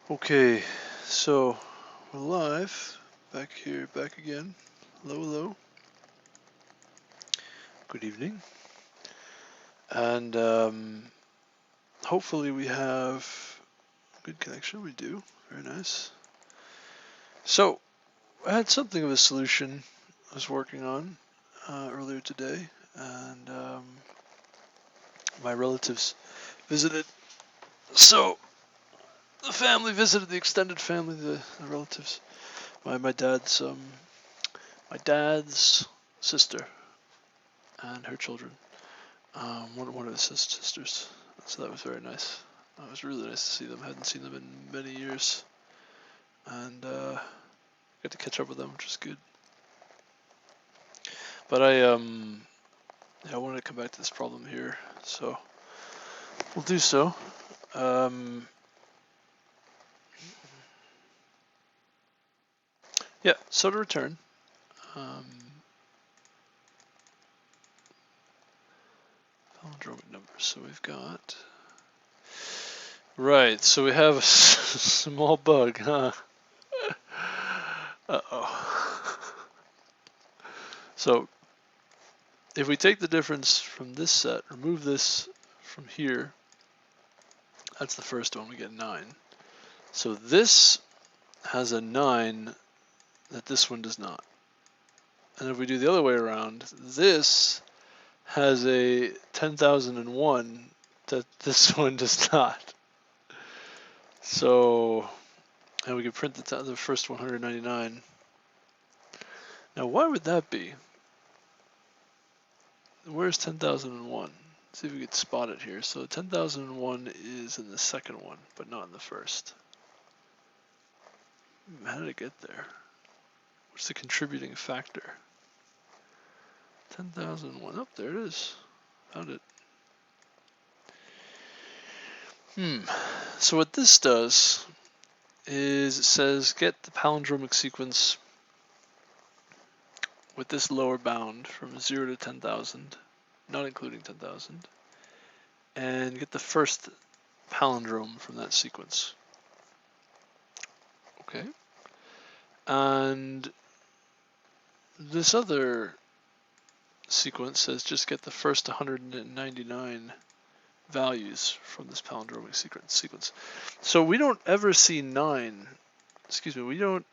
Okay, so we're live, back here, back again. Hello, hello. Good evening. And hopefully we have good connection. We do. Very nice. So I had something of a solution I was working on earlier today, and my relatives visited. So the family visited, the extended family, the relatives. My dad's sister and her children. One of his sisters. So that was very nice. It was really nice to see them. I hadn't seen them in many years, and got to catch up with them, which was good. But I wanted to come back to this problem here, so we'll do so. Yeah. So to return, palindromic numbers. So we've got. Right, so we have a small bug, huh? Uh-oh. So if we take the difference from this set, remove this from here, that's the first one, we get 9. So this has a 9 that this one does not. And if we do the other way around, this has a 10,001 that this one does not. So, and we can print the first 199. Now, why would that be? Where's 10,001? See if we could spot it here. So 10,001 is in the second one, but not in the first. How did it get there? What's the contributing factor? 10,001. Oh, there it is. Found it. So what this does is it says get the palindromic sequence with this lower bound from 0 to 10,000, not including 10,000, and get the first palindrome from that sequence. Okay. And this other sequence says just get the first 199 values from this palindromic sequence. So we don't ever see 9. Excuse me, we don't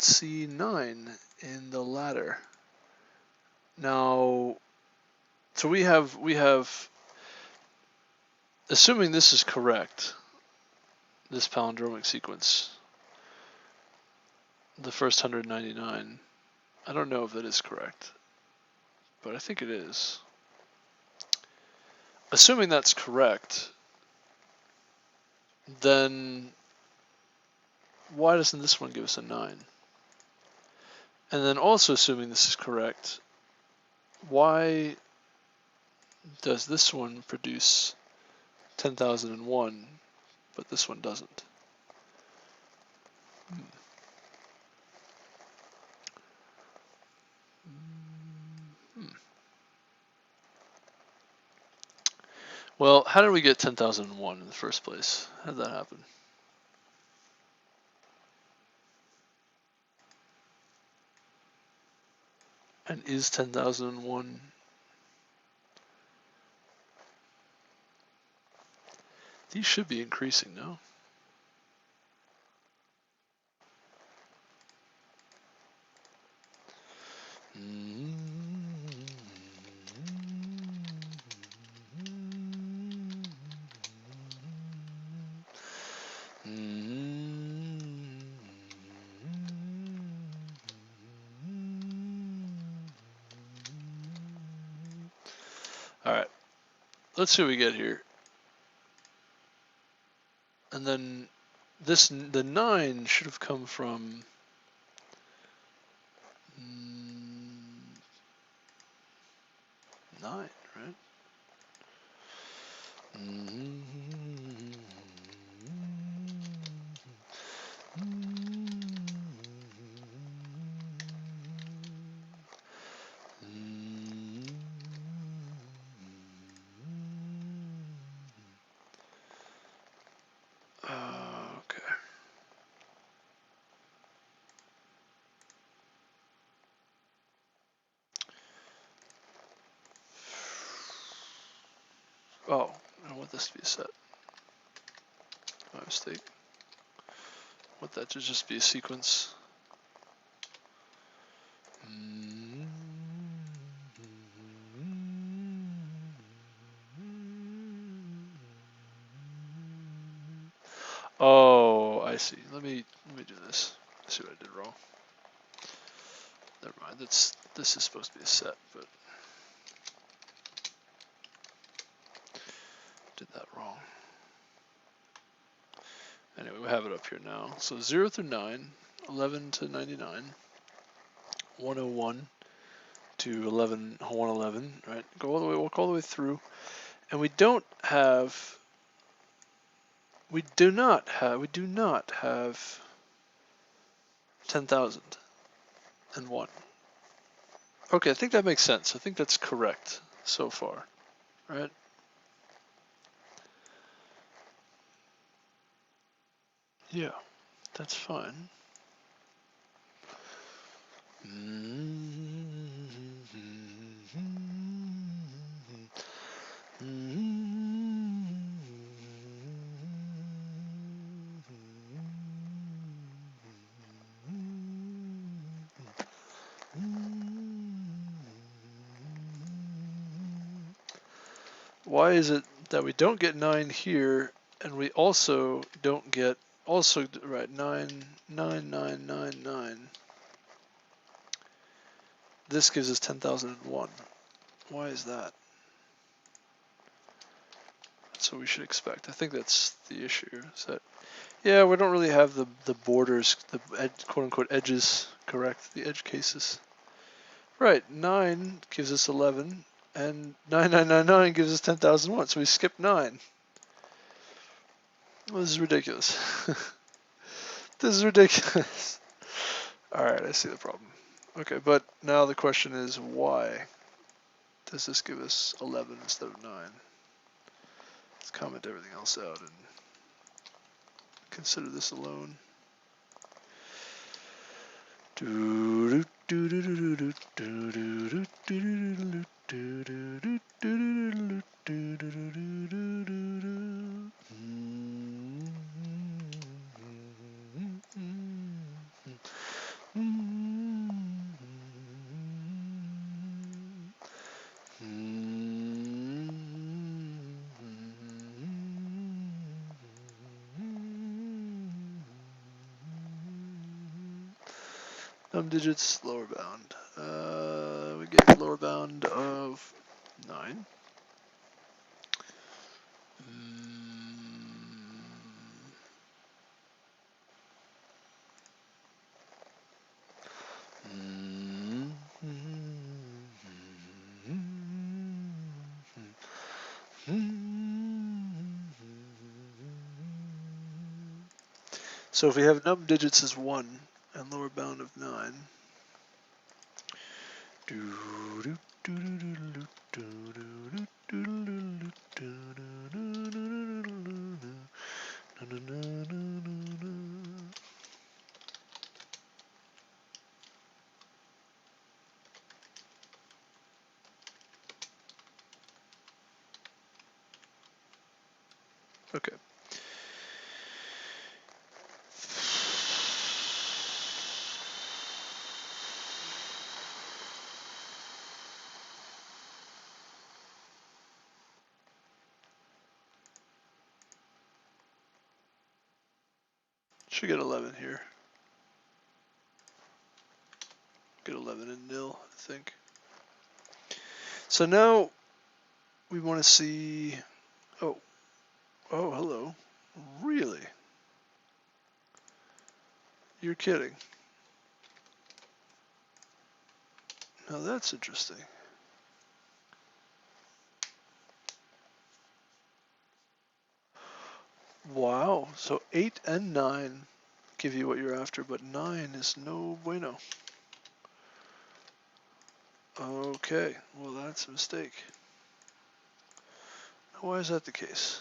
see 9 in the ladder. Now, so we have assuming this is correct, this palindromic sequence, the first 199. I don't know if that is correct, but I think it is. Assuming that's correct, then why doesn't this one give us a 9? And then also assuming this is correct, why does this one produce 10,001, but this one doesn't? Well, how did we get 10,001 in the first place? How did that happen? And is 10,001... These should be increasing, no? Alright, let's see what we get here. And then the 9 should have come from 9, right? Oh, I want this to be a set. My mistake. I want that to just be a sequence. Oh, I see. Let me do this. See what I did wrong. Never mind. This is supposed to be a set, but did that wrong. Anyway, we have it up here now. So 0 through 9, 11 to 99, 101 to 111, right? Go all the way, walk all the way through. And we do not have 10,001. Okay, I think that makes sense. I think that's correct so far, right? Yeah, that's fine. Why is it that we don't get 9 here, and we also don't get, right, 9, 9, 9, 9, 9. This gives us 10,001. Why is that? That's what we should expect. I think that's the issue. Is that, yeah, we don't really have the borders, the quote-unquote edges correct, the edge cases. Right, 9 gives us 11, and 9999 gives us 10,001, so we skipped 9. Well, this is ridiculous. This is ridiculous. Alright, I see the problem. Okay, but now the question is, why does this give us 11 instead of 9? Let's comment everything else out and consider this alone. Num digits, lower bound. We get lower bound of 9. So if we have num digits as 1 and lower bound of 9, okay. Should get 11 here. Get 11 in nil, I think. So now we want to see, oh, hello. Really? You're kidding. Now that's interesting. Wow, so 8 and 9 give you what you're after, but 9 is no bueno. Okay, well that's a mistake. Why is that the case?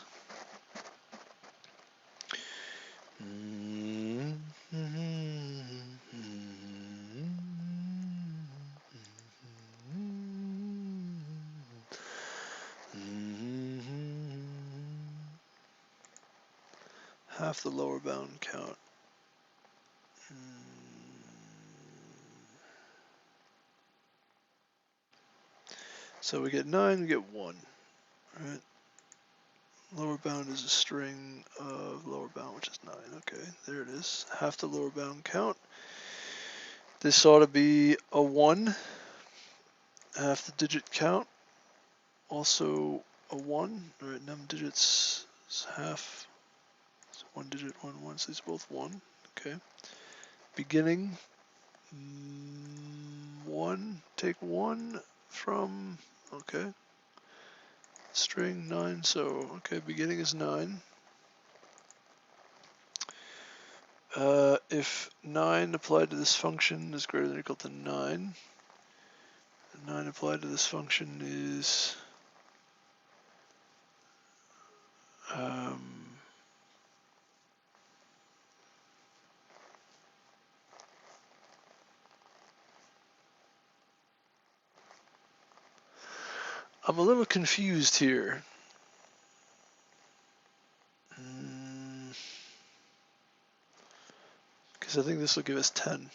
half the lower bound count. So we get 9, we get 1. Right? Lower bound is a string of lower bound, which is 9. Okay, there it is. Half the lower bound count. This ought to be a 1. Half the digit count. Also a 1. Alright, num digits is half. So 1 digit, 1, 1. So these are both 1. Okay. Beginning 1. Take 1 from. Okay. String 9. So, okay, beginning is 9. If 9 applied to this function is greater than or equal to 9, 9 applied to this function is I'm a little confused here. Because I think this will give us 10.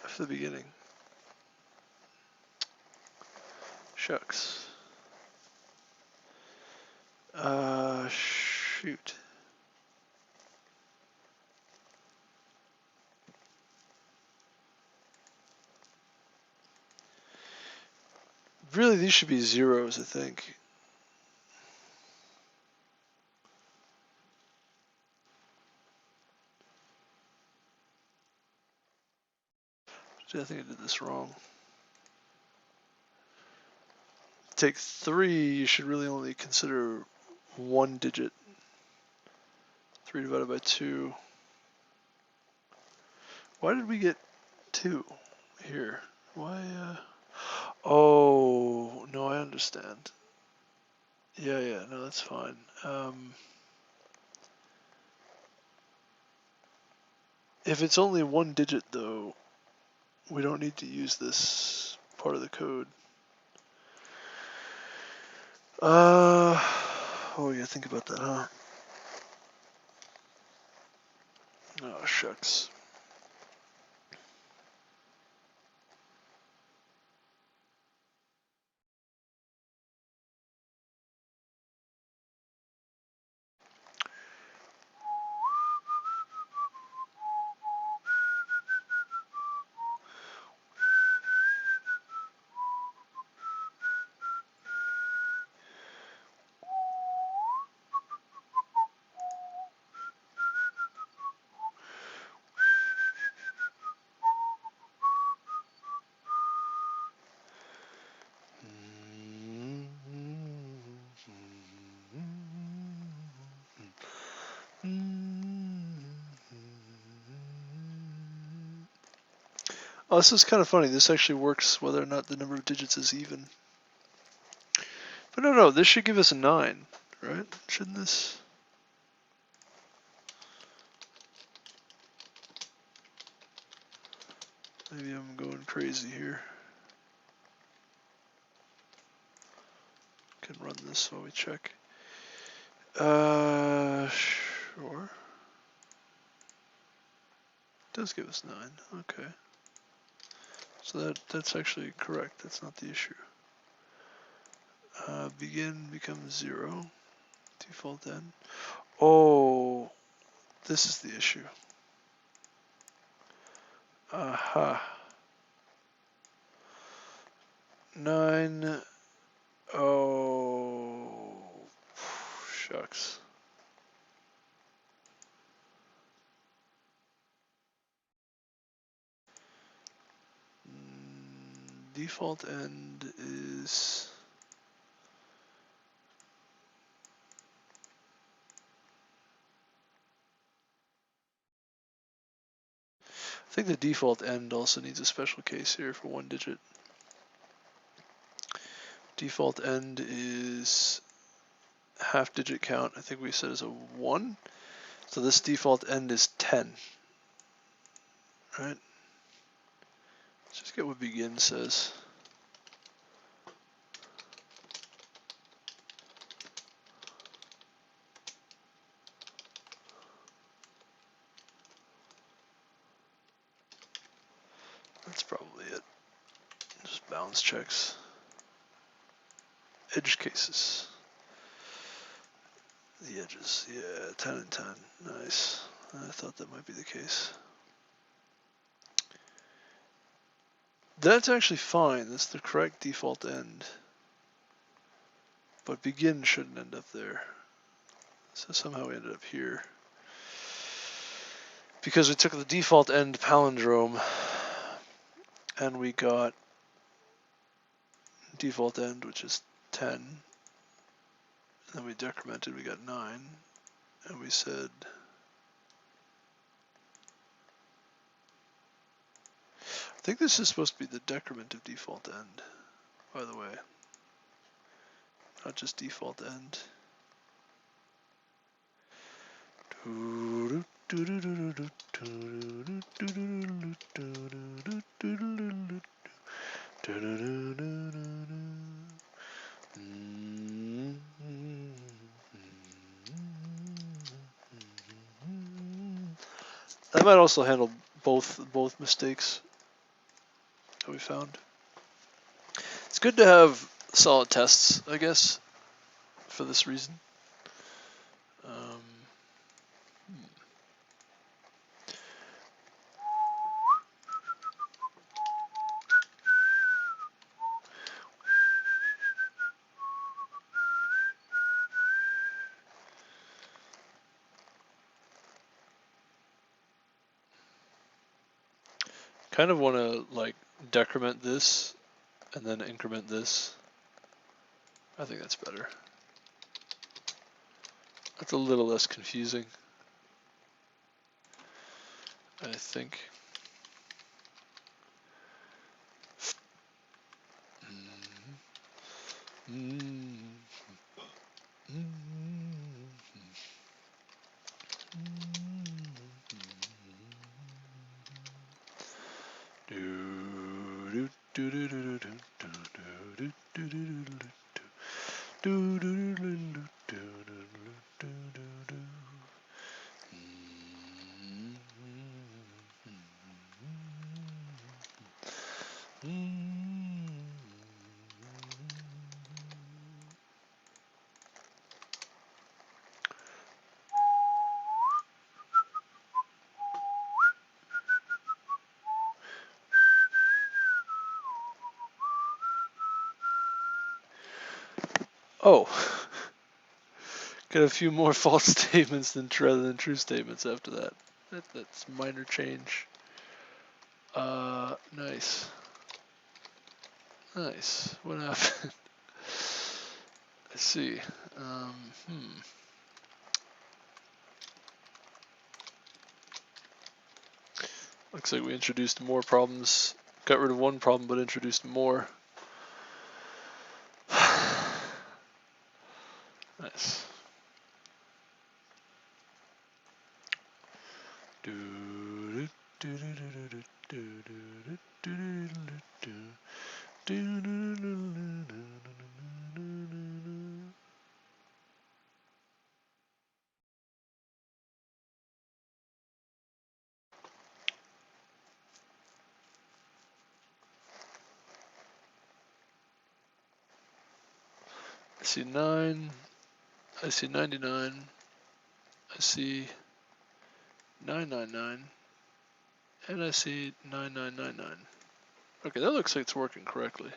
For the beginning. Shucks. Shoot. Really, these should be zeros, I think. I think I did this wrong. Take 3, you should really only consider 1 digit. 3 divided by 2. Why did we get 2 here? Why, Oh, no, I understand. Yeah, no, that's fine. If it's only 1 digit, though, we don't need to use this part of the code. Oh yeah, think about that, huh? Oh, shucks. Oh, this is kind of funny. This actually works whether or not the number of digits is even. But no, this should give us a 9, right? Shouldn't this? Maybe I'm going crazy here. Can run this while we check. Sure. It does give us 9. Okay. So that's actually correct. That's not the issue. Begin becomes 0. Default end. Oh, this is the issue. Aha. 9. Oh, shucks. Default end is. I think the default end also needs a special case here for 1 digit. Default end is half digit count. I think we said is a 1. So this default end is 10. Right? Let's just get what begin says. That's probably it. Just balance checks. Edge cases. The edges, yeah, 10 and 10. Nice. I thought that might be the case. That's actually fine. That's the correct default end. But begin shouldn't end up there. So somehow we ended up here. Because we took the default end palindrome and we got default end, which is 10. And then we decremented, we got 9. And we said, I think this is supposed to be the decrement of default end, by the way. Not just default end. That might also handle both mistakes that we found. It's good to have solid tests, I guess, for this reason. Kind of want to like decrement this and then increment this. I think that's better. That's a little less confusing, I think. Oh, got a few more false statements rather than true statements after that. That's minor change. Nice. Nice. What happened? Let's see. Looks like we introduced more problems. Got rid of one problem, but introduced more. Nice. I see 9, I see 99, I see 999, and I see 9999. Okay, that looks like it's working correctly.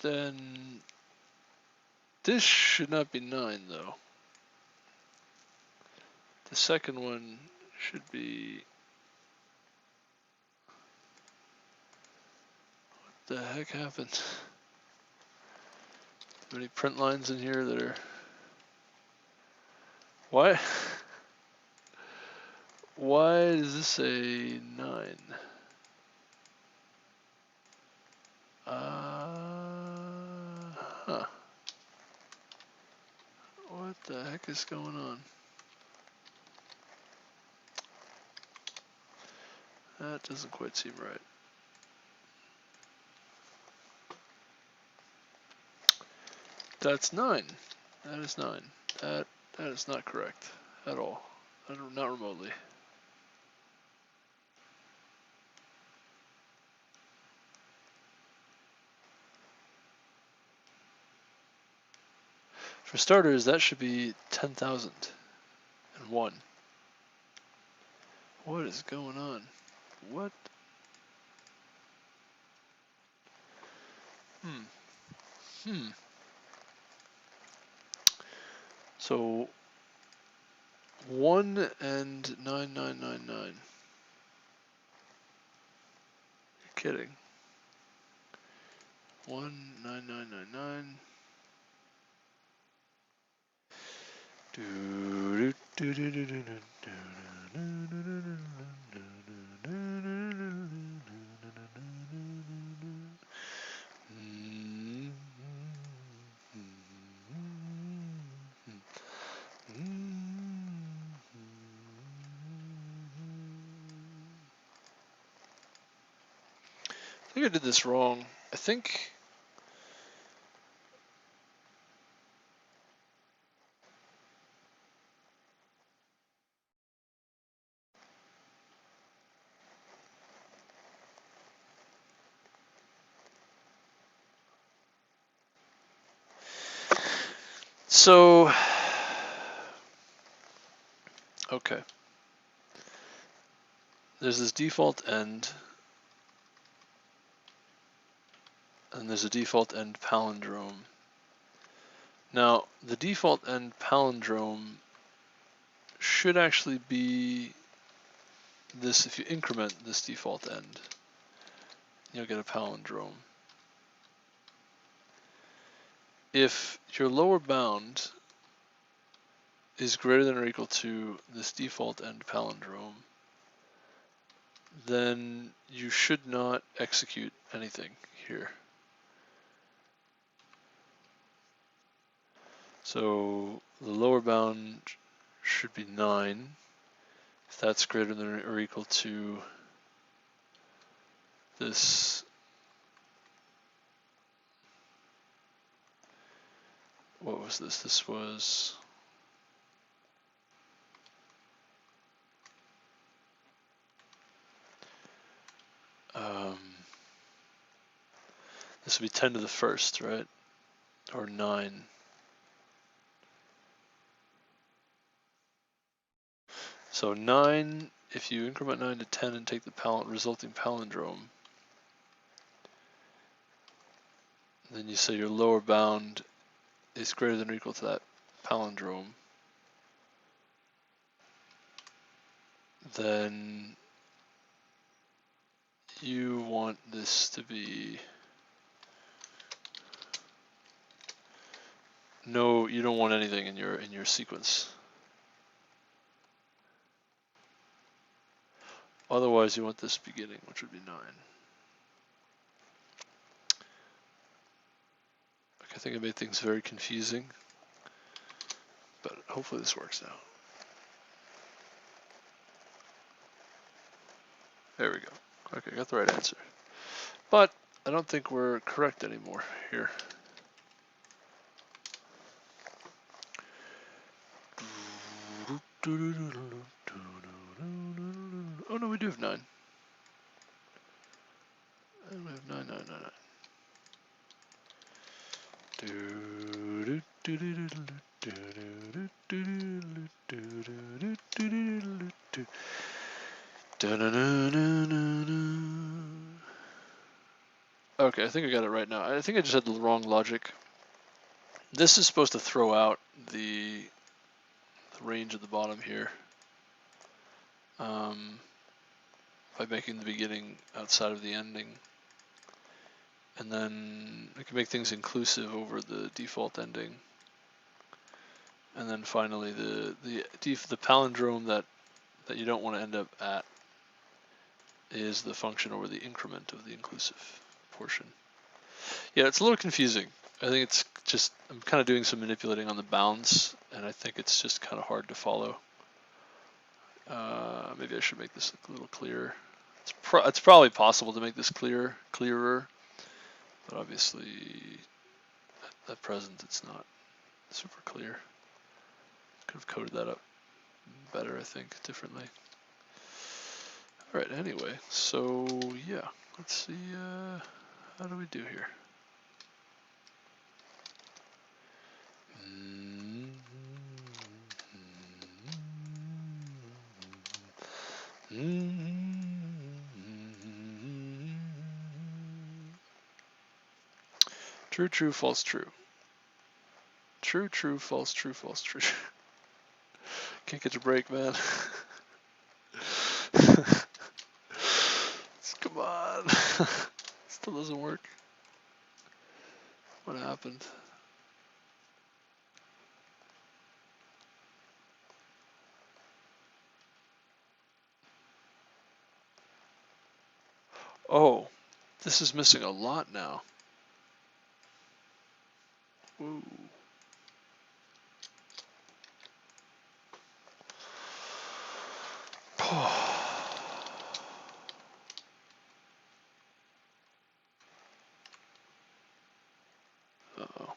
Then this should not be 9 though. The second one should be, what the heck happened? Any print lines in here that are, why does this say 9? Huh. What the heck is going on? That doesn't quite seem right. That's 9. That is 9. That is not correct at all. Not remotely. For starters, that should be 10,001. What is going on? What? So 1 and 9999. You're kidding. 19999. I think I did this wrong. I think so. Okay. There's this default end, and there's a default end palindrome. Now, the default end palindrome should actually be this. If you increment this default end, you'll get a palindrome. If your lower bound is greater than or equal to this default end palindrome, then you should not execute anything here. So the lower bound should be 9 if that's greater than or equal to this. What was this? This was this would be 10 to the first, right? Or 9. So 9, if you increment 9 to 10 and take the resulting palindrome, then you say your lower bound is greater than or equal to that palindrome, then you want this to be no, you don't want anything in your sequence. Otherwise, you want this beginning, which would be 9. I think I made things very confusing, but hopefully this works out. There we go. Okay, got the right answer. But I don't think we're correct anymore here. Oh no, we do have 9. And we have 9999. Okay, I think I got it right now. I think I just had the wrong logic. This is supposed to throw out the range at the bottom here by making the beginning outside of the ending. And then we can make things inclusive over the default ending. And then finally the palindrome that you don't want to end up at is the function over the increment of the inclusive portion. Yeah, it's a little confusing. I think it's just, I'm kind of doing some manipulating on the bounds, and I think it's just kind of hard to follow. Maybe I should make this look a little clearer. It's probably possible to make this clearer, but obviously at present it's not super clear. Could have coded that up better, I think, differently. All right, anyway, so yeah, let's see, how do we do here? True, true, false, true. True, true, false, true, false, true. Can't get a break, man. Come on. Still doesn't work. What happened? Oh, this is missing a lot now. Woo. Uh-oh.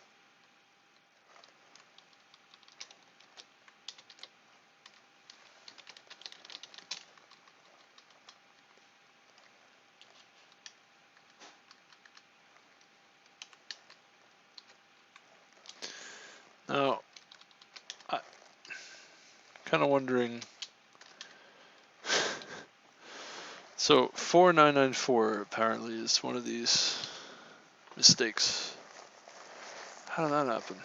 Now, I'm kind of wondering. So 4994 apparently is one of these mistakes. How did that happen?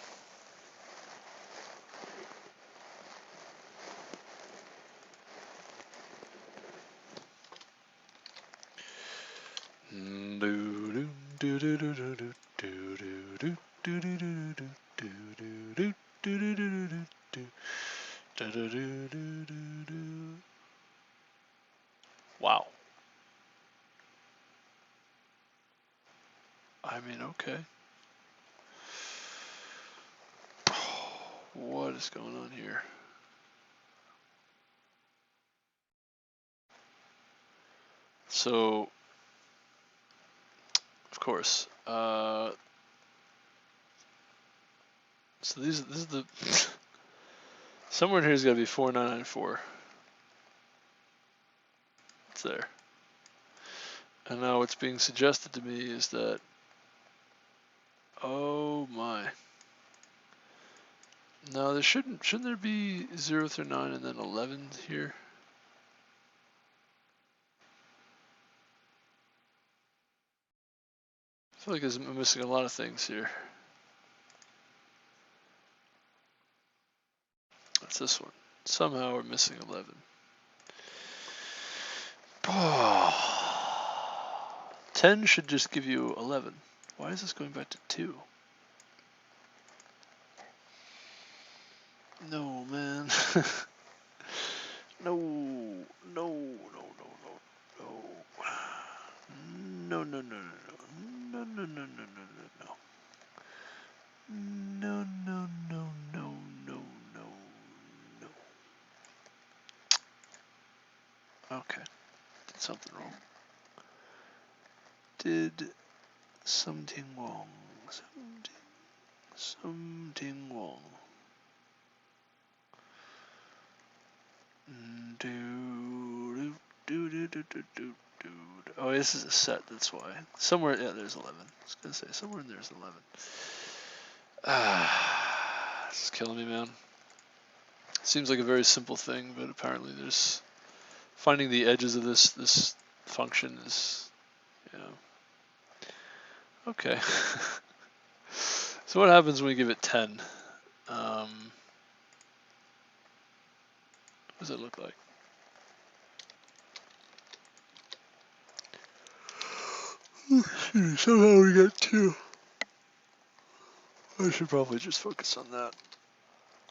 Wow. I mean, okay. What is going on here? So, of course, so this is the somewhere in here has got to be 4994. It's there. And now what's being suggested to me is that, oh my. No, there shouldn't there be 0 through 9 and then 11 here? I feel like I'm missing a lot of things here. That's this one. Somehow we're missing 11. Oh. 10 should just give you 11. Why is this going back to 2? No, man. No, no, no, no, no, no. No, no, no, no, no, no, no, no, no, no, no. No, no, no, no, no, no, no. Okay, did something wrong. Did something wrong. Something wrong. Oh, this is a set, that's why. Somewhere, yeah, there's 11. I was gonna say, somewhere in there's 11. Ah, this is killing me, man. Seems like a very simple thing, but apparently there's finding the edges of this function is, you know. Okay. So what happens when we give it 10? What does it look like? Somehow we got 2. I should probably just focus on that.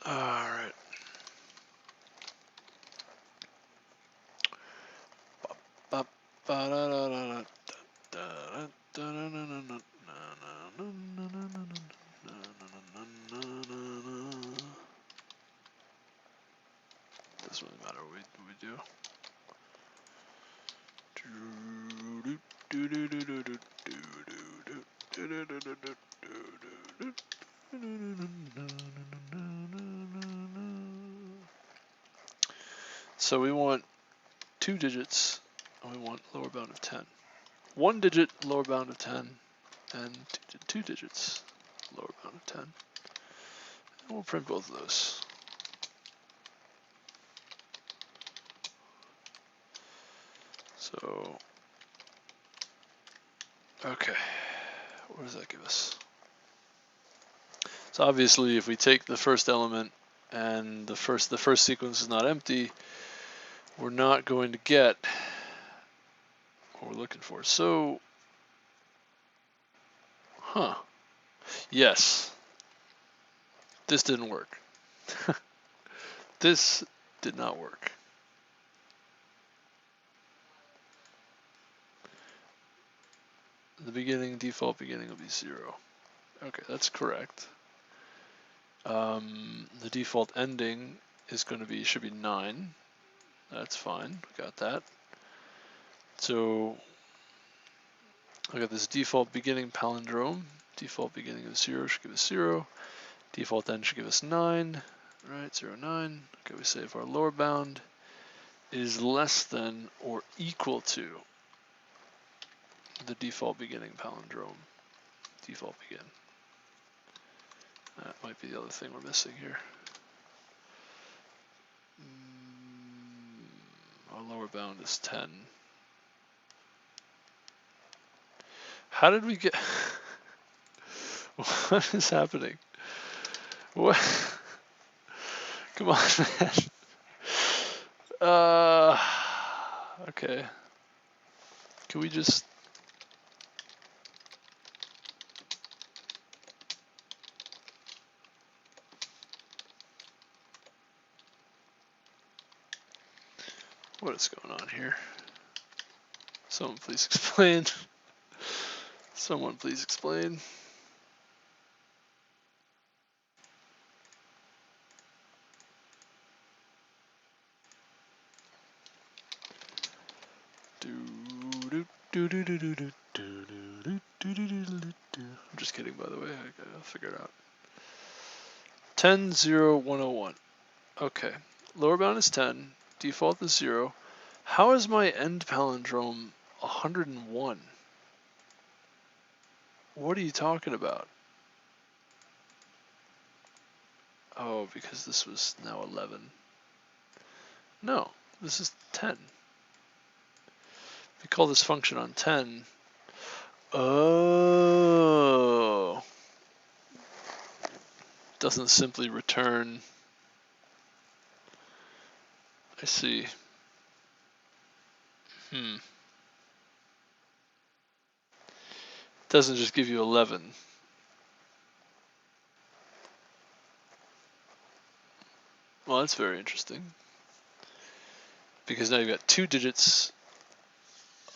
Alright. Doesn't really matter what we do. So we want 2 digits, and we want lower bound of 10. 1 digit lower bound of 10, and 2 digits lower bound of 10. And we'll print both of those. So, okay, what does that give us? So obviously, if we take the first element and the first sequence is not empty, we're not going to get what we're looking for. So, yes, this didn't work. This did not work. The default beginning will be 0. Okay, that's correct. The default ending is going to be, should be 9. That's fine, got that. So I got this default beginning palindrome. Default beginning of 0 should give us 0. Default end should give us 9. Right, 0, 9. Okay, we say if our lower bound is less than or equal to the default beginning palindrome. Default begin. That might be the other thing we're missing here. Our lower bound is 10. How did we get... What is happening? What? Come on, man. Okay. Can we just... What is going on here? Someone please explain. Someone please explain. I'm just kidding, by the way. I'll figure it out. 10, 0, 101. Okay. Lower bound is 10. Default is 0. How is my end palindrome 101? What are you talking about? Oh, because this was now 11. No, this is 10. If you call this function on 10, oh, doesn't simply return. I see. Doesn't just give you 11. Well, that's very interesting. Because now you've got 2 digits.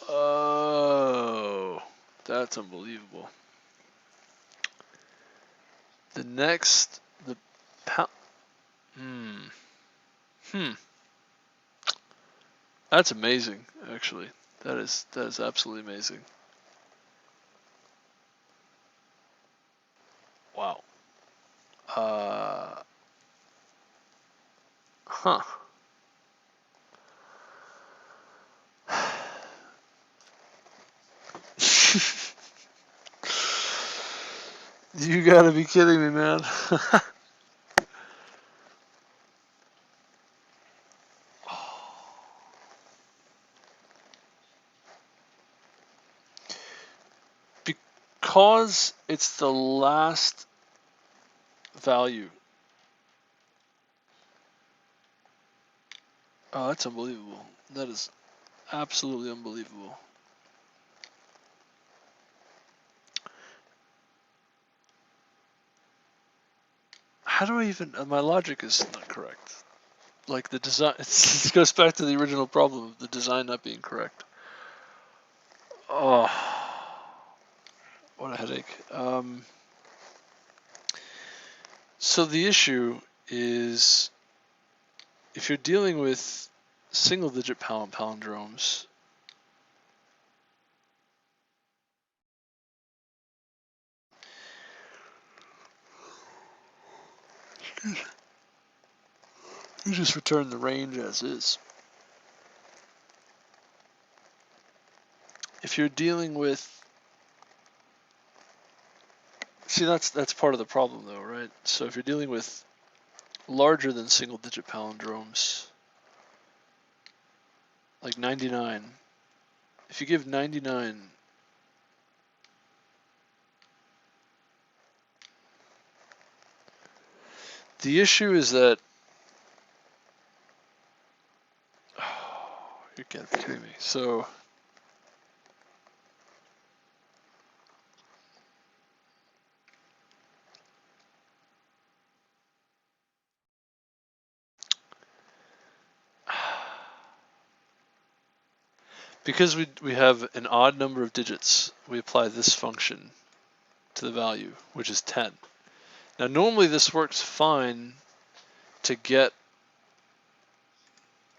Oh, that's unbelievable. The next, the That's amazing, actually. That is absolutely amazing. Wow. You gotta be kidding me, man. Because it's the last value. Oh, that's unbelievable. That is absolutely unbelievable. How do I even... My logic is not correct. Like the design... It goes back to the original problem of the design not being correct. Oh, what a headache. So the issue is, if you're dealing with single-digit palindromes, you just return the range as is. If you're dealing with... See, that's part of the problem, though, right? So if you're dealing with larger than single-digit palindromes, like 99, if you give 99... The issue is that, oh, you can't be kidding me. So because we have an odd number of digits, we apply this function to the value, which is 10. Now normally this works fine to get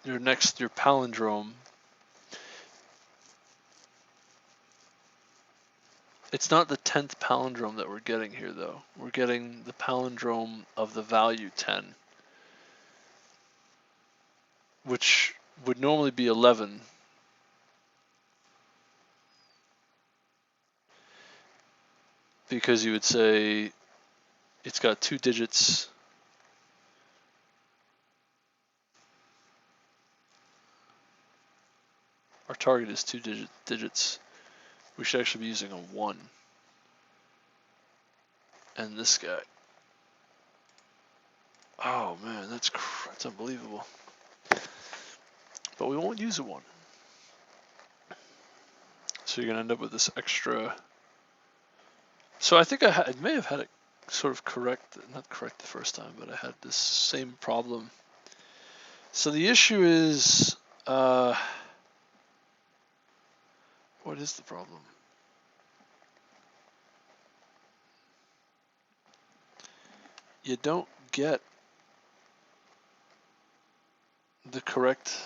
your palindrome. It's not the 10th palindrome that we're getting here though. We're getting the palindrome of the value 10, which would normally be 11. Because you would say it's got 2 digits. Our target is 2 digits. We should actually be using a 1. And this guy. Oh man, that's unbelievable. But we won't use a 1. So you're going to end up with this extra. So I think I may have had it sort of correct, not correct the first time, but I had this same problem. So the issue is, what is the problem? You don't get the correct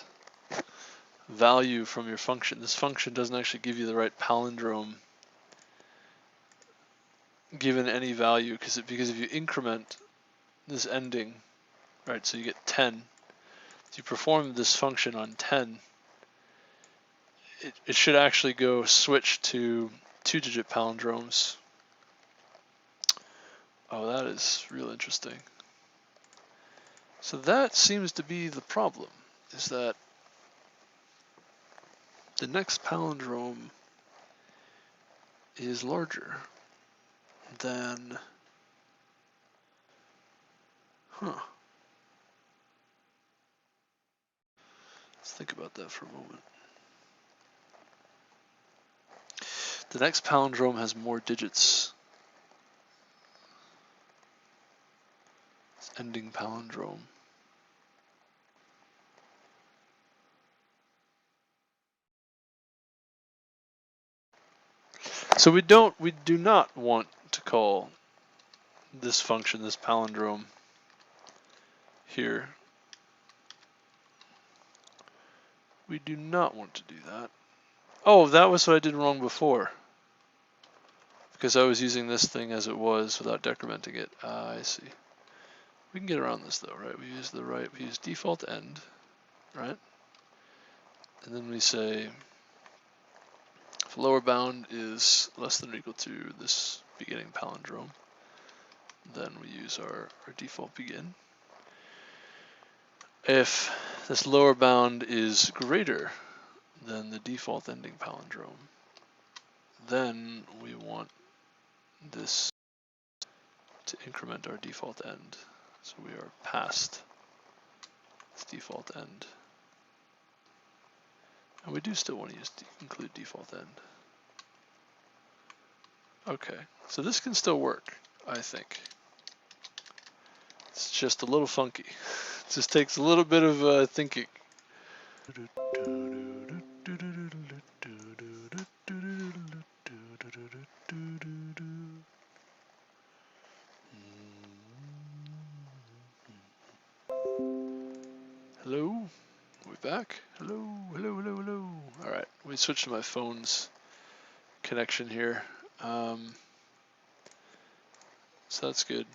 value from your function. This function doesn't actually give you the right palindrome given any value, because if you increment this ending, right, so you get 10, if you perform this function on 10, it should actually go switch to 2-digit palindromes. Oh, that is real interesting. So that seems to be the problem, is that the next palindrome is larger than, Let's think about that for a moment. The next palindrome has more digits. It's ending palindrome. So we do not want to call this function, this palindrome here. We do not want to do that. Oh, that was what I did wrong before. Because I was using this thing as it was without decrementing it. I see. We can get around this though, right? We use default end, right? And then we say if lower bound is less than or equal to this beginning palindrome, then we use our default begin. If this lower bound is greater than the default ending palindrome, then we want this to increment our default end. So we are past this default end. And we do still want to include default end. Okay, so this can still work, I think. It's just a little funky. It just takes a little bit of thinking. Hello? Are we back? Hello, hello, hello, hello. All right, let me switch to my phone's connection here. So that's good.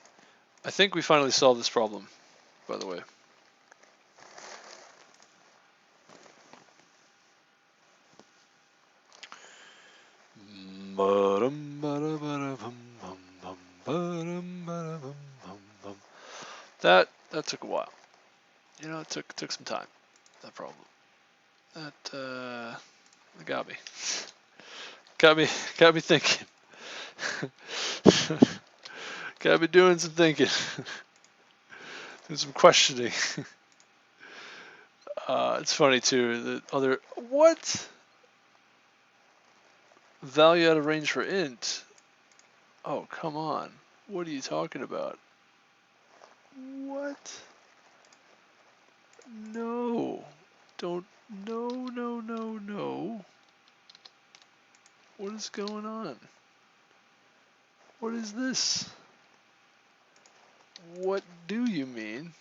I think we finally solved this problem, by the way. That took a while. You know, it took some time. That problem. That got me. Got me thinking. Got me doing some thinking. some questioning. It's funny too. The other what? Value out of range for int. Oh, come on. What are you talking about? What? No. Don't. No, no, no, no. What is going on? What is this? What do you mean?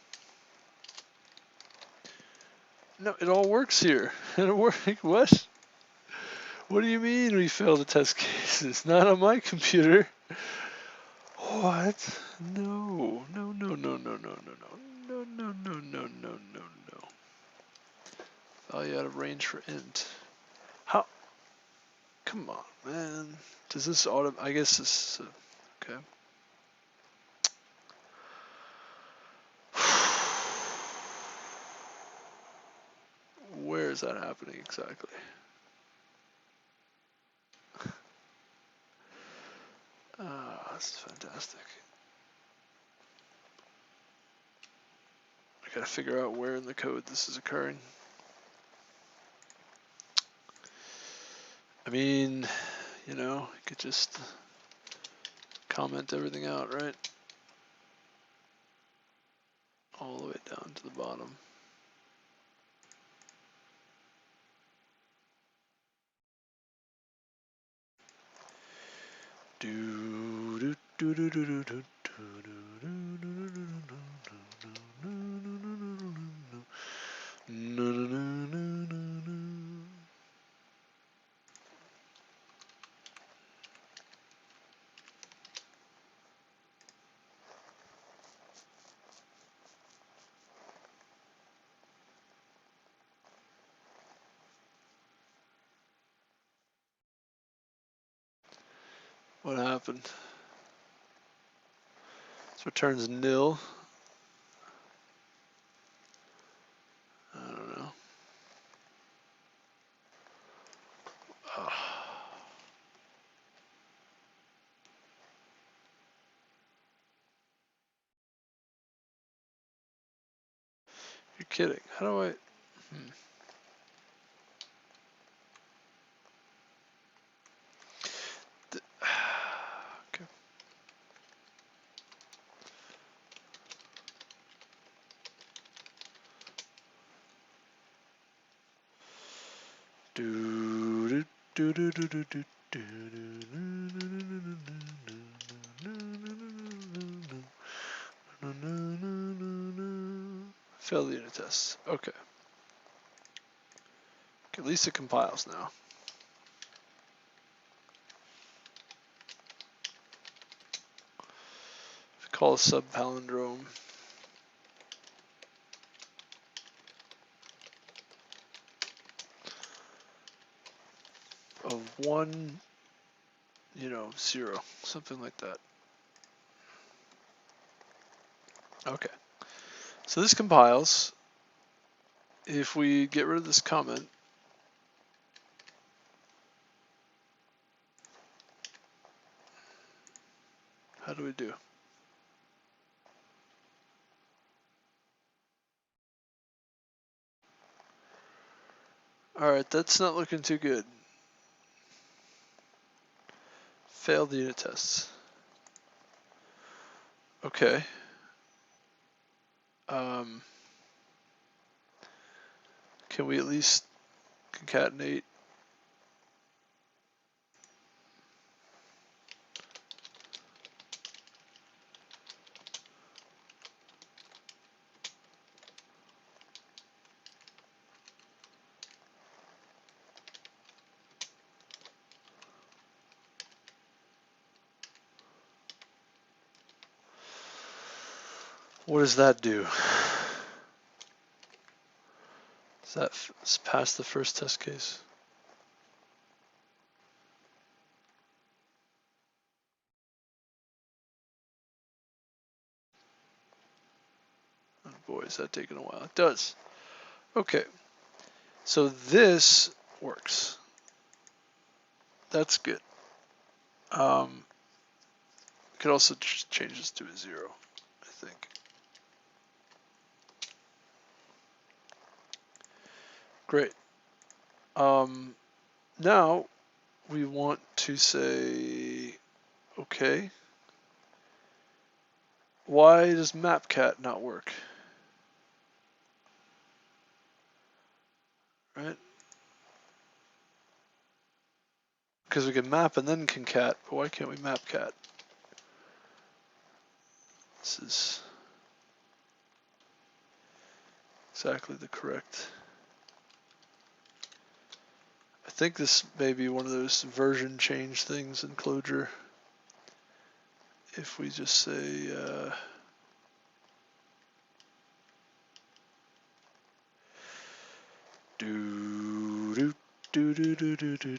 No, it all works here. It works. What? What do you mean we failed the test case? It's not on my computer. What? No. No, no, no, no, no, no, no. No, no, no, no, no, no, no. Value out of range for int. How? Come on, man. Does this auto? I guess this. Okay. Where is that happening exactly? This is fantastic. I gotta figure out where in the code this is occurring. I mean, you know, you could just comment everything out, right? All the way down to the bottom. What happened? This returns nil. I don't know. You're kidding. How do I? Okay. Fail the unit test. Okay. At least it compiles now. Call a subpalindrome. Of 1, 0, something like that. Okay. So this compiles. If we get rid of this comment, how do we do? Alright, that's not looking too good. Failed the unit tests. Okay. Can we at least concatenate? What does that do? Does that pass the first test case? Oh boy, is that taking a while. It does. Okay. So this works. That's good. Could also change this to a 0, I think. Great. Now we want to say, okay, why does mapcat not work? Right? Because we can map and then concat, but why can't we mapcat? This is exactly the correct. I think this may be one of those version change things in Clojure. If we just say do do do do do do do do do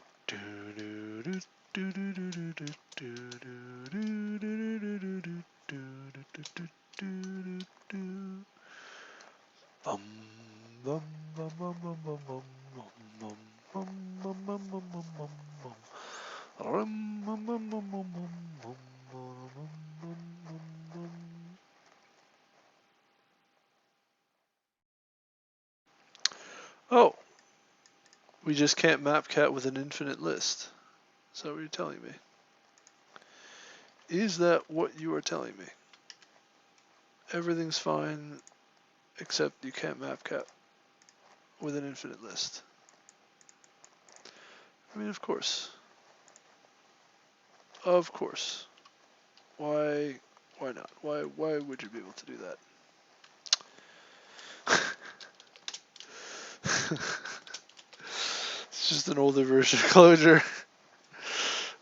bum bum bum bum bum bum bum bum bum bum bum bum bum bum bum. Oh, we just can't mapcat with an infinite list. Is that what you're telling me? Is that what you are telling me? Everything's fine, except you can't mapcat with an infinite list. I mean, of course. Of course. Why not? Why would you be able to do that? It's just an older version of Clojure.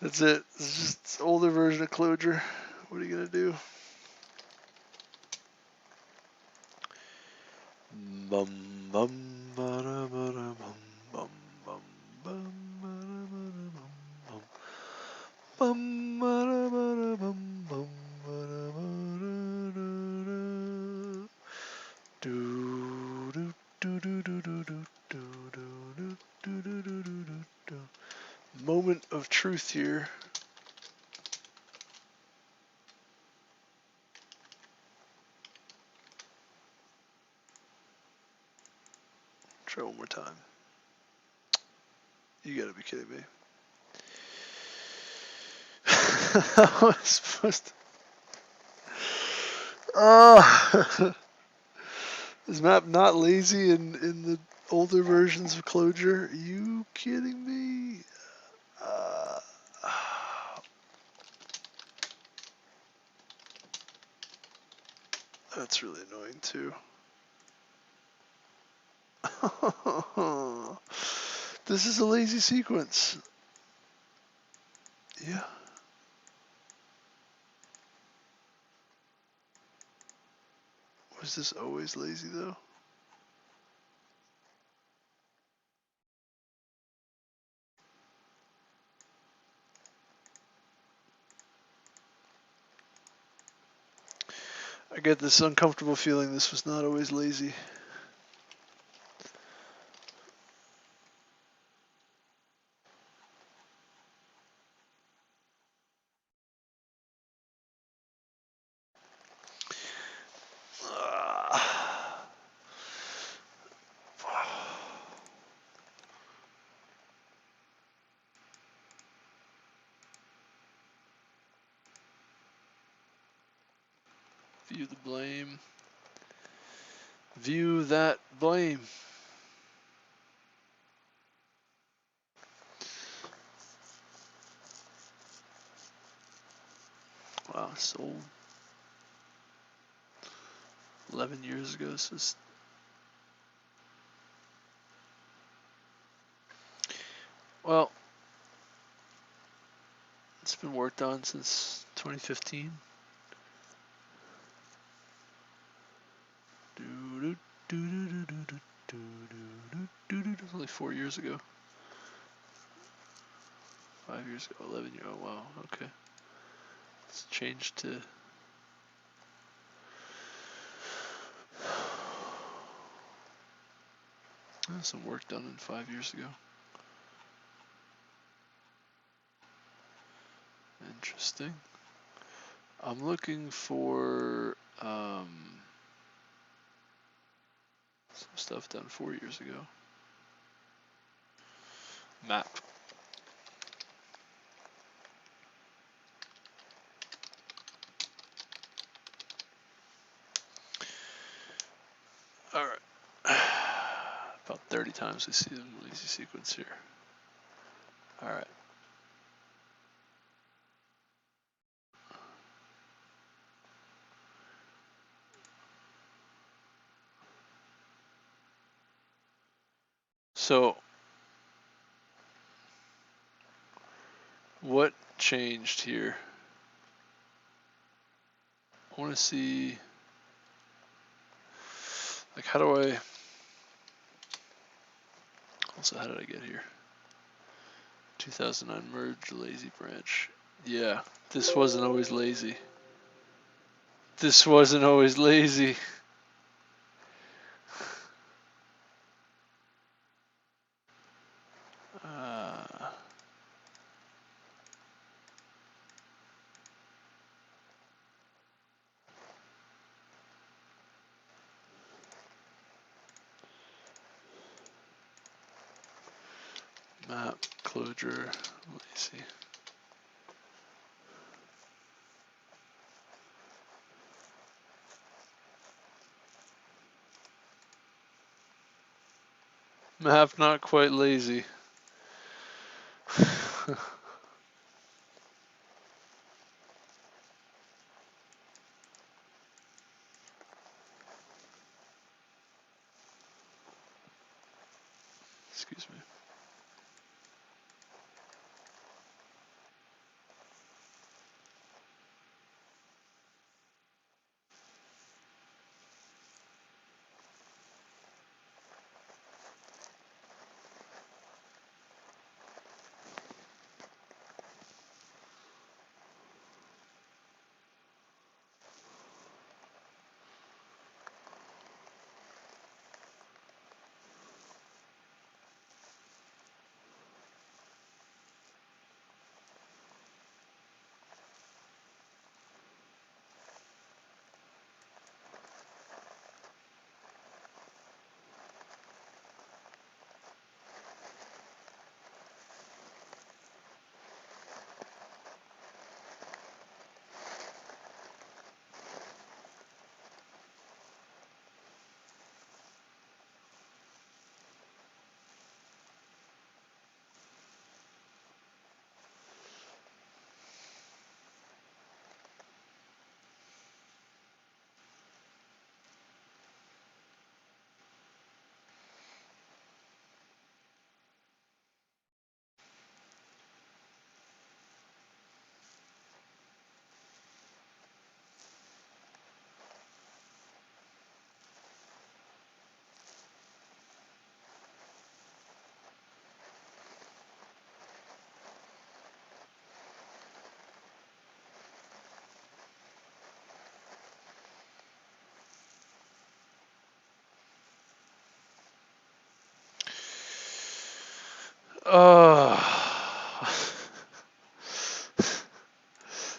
That's it. It's just an older version of Clojure. What are you gonna do? Bum bum ba da ba da bum bum bum bum ba da ba da bum bum bum ba da ba da bum bum ba da ba da da da. Do do do do do do do do do do do do do do. Moment of truth here. Try one more time. You gotta be kidding me. How am I supposed to? Oh, is map not lazy in the older versions of Clojure? Are you kidding me? That's really annoying too. This is a lazy sequence. Yeah. Was this always lazy though? I get this uncomfortable feeling this was not always lazy. View the blame. View that blame. Wow, it's old. 11 years ago, so it's... Well, it's been worked on since 2015. It's only 4 years ago. 5 years ago, 11 years. Oh wow, okay. It's changed to... some work done in 5 years ago. Interesting. I'm looking for some stuff done 4 years ago. map. All right. About 30 times we see the lazy sequence here. All right. So what changed here? I want to see, like, how do I, also how did I get here? 2009 merge lazy branch. Yeah, this wasn't always lazy. This wasn't always lazy. Map, Clojure, lazy. Map not quite lazy. Excuse me.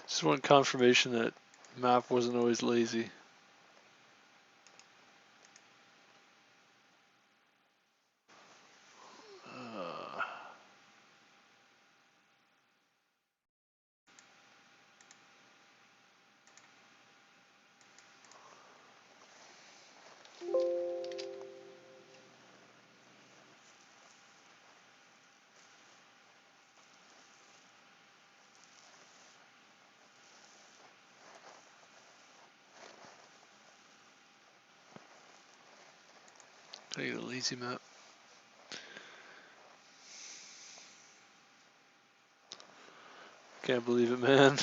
Just want confirmation that map wasn't always lazy. I get a lazy map. Can't believe it, man.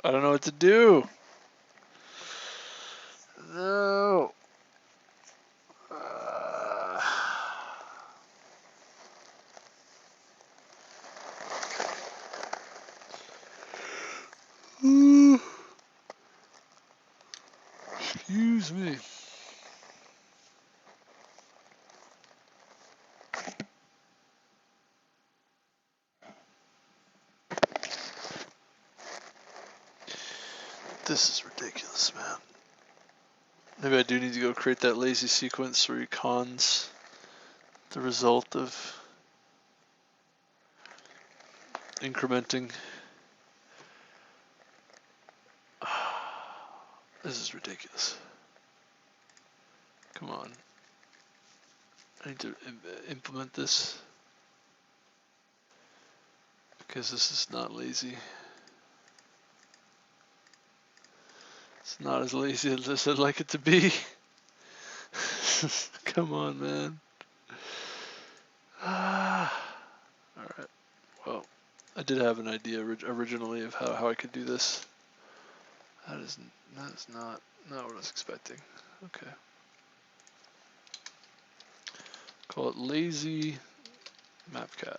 I don't know what to do. No. Excuse me. This is ridiculous, man. Maybe I do need to go create that lazy sequence where he cons the result of incrementing. This is ridiculous. Come on. I need to implement this because this is not lazy. It's not as lazy as I'd like it to be. Come on, man. Alright. Well, I did have an idea originally of how I could do this. That is not what I was expecting. Okay. Call it lazy mapcat.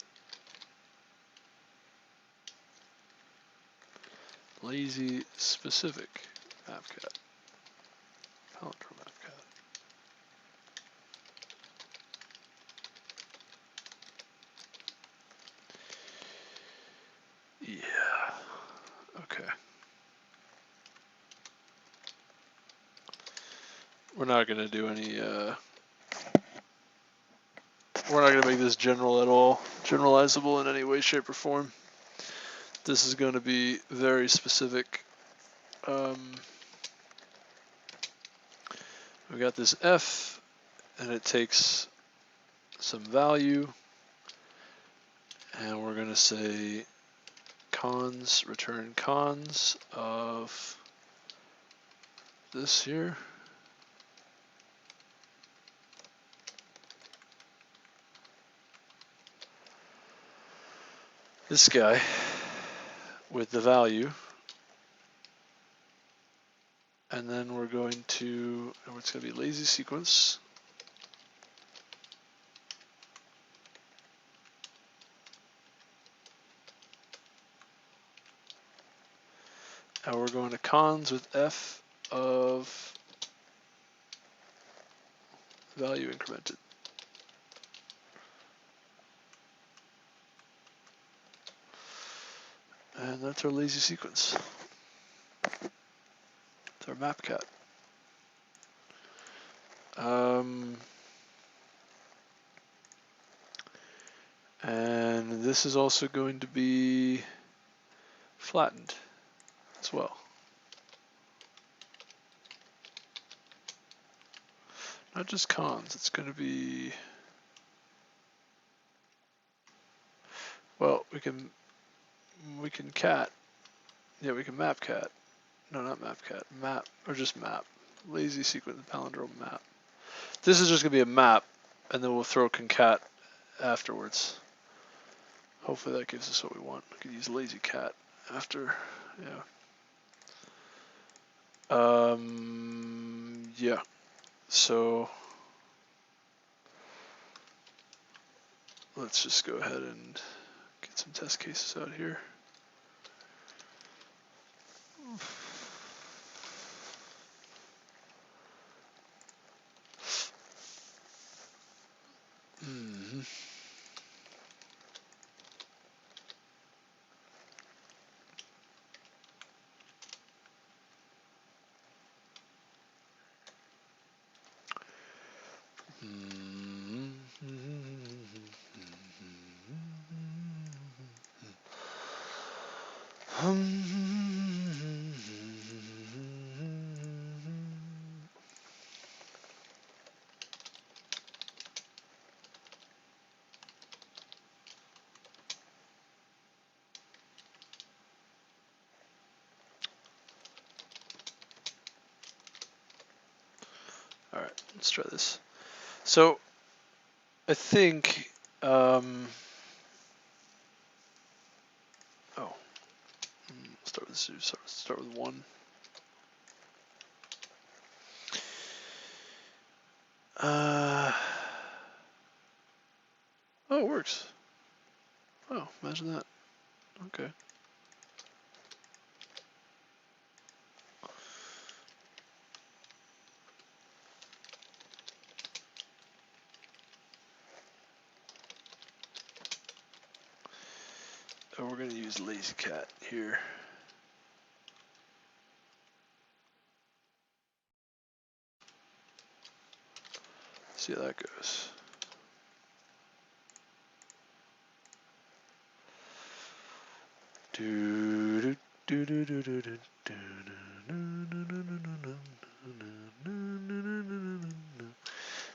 Lazy specific mapcat. Palindrome mapcat. Yeah. Okay. We're not gonna do any. We're not gonna make this general at all, generalizable in any way, shape, or form. This is going to be very specific. We got this f, and it takes some value, and we're going to say cons, return cons of this here. This guy with the value. And then we're going to, it's going to be lazy sequence. And we're going to cons with f of value incremented. And that's our lazy sequence. It's our mapcat. And this is also going to be flattened as well. Not just cons, it's going to be, well, we can cat. Yeah, we can map cat. No, not map cat. Map, or just map. Lazy sequence palindrome map. This is just going to be a map, and then we'll throw concat afterwards. Hopefully that gives us what we want. We could use lazy cat after, yeah. Yeah. So let's just go ahead and get some test cases out here. All right, let's try this. So I think, start with this. Start with 1. Oh, it works. Oh, imagine that. Okay. So we're going to use lazy cat here. See how that goes.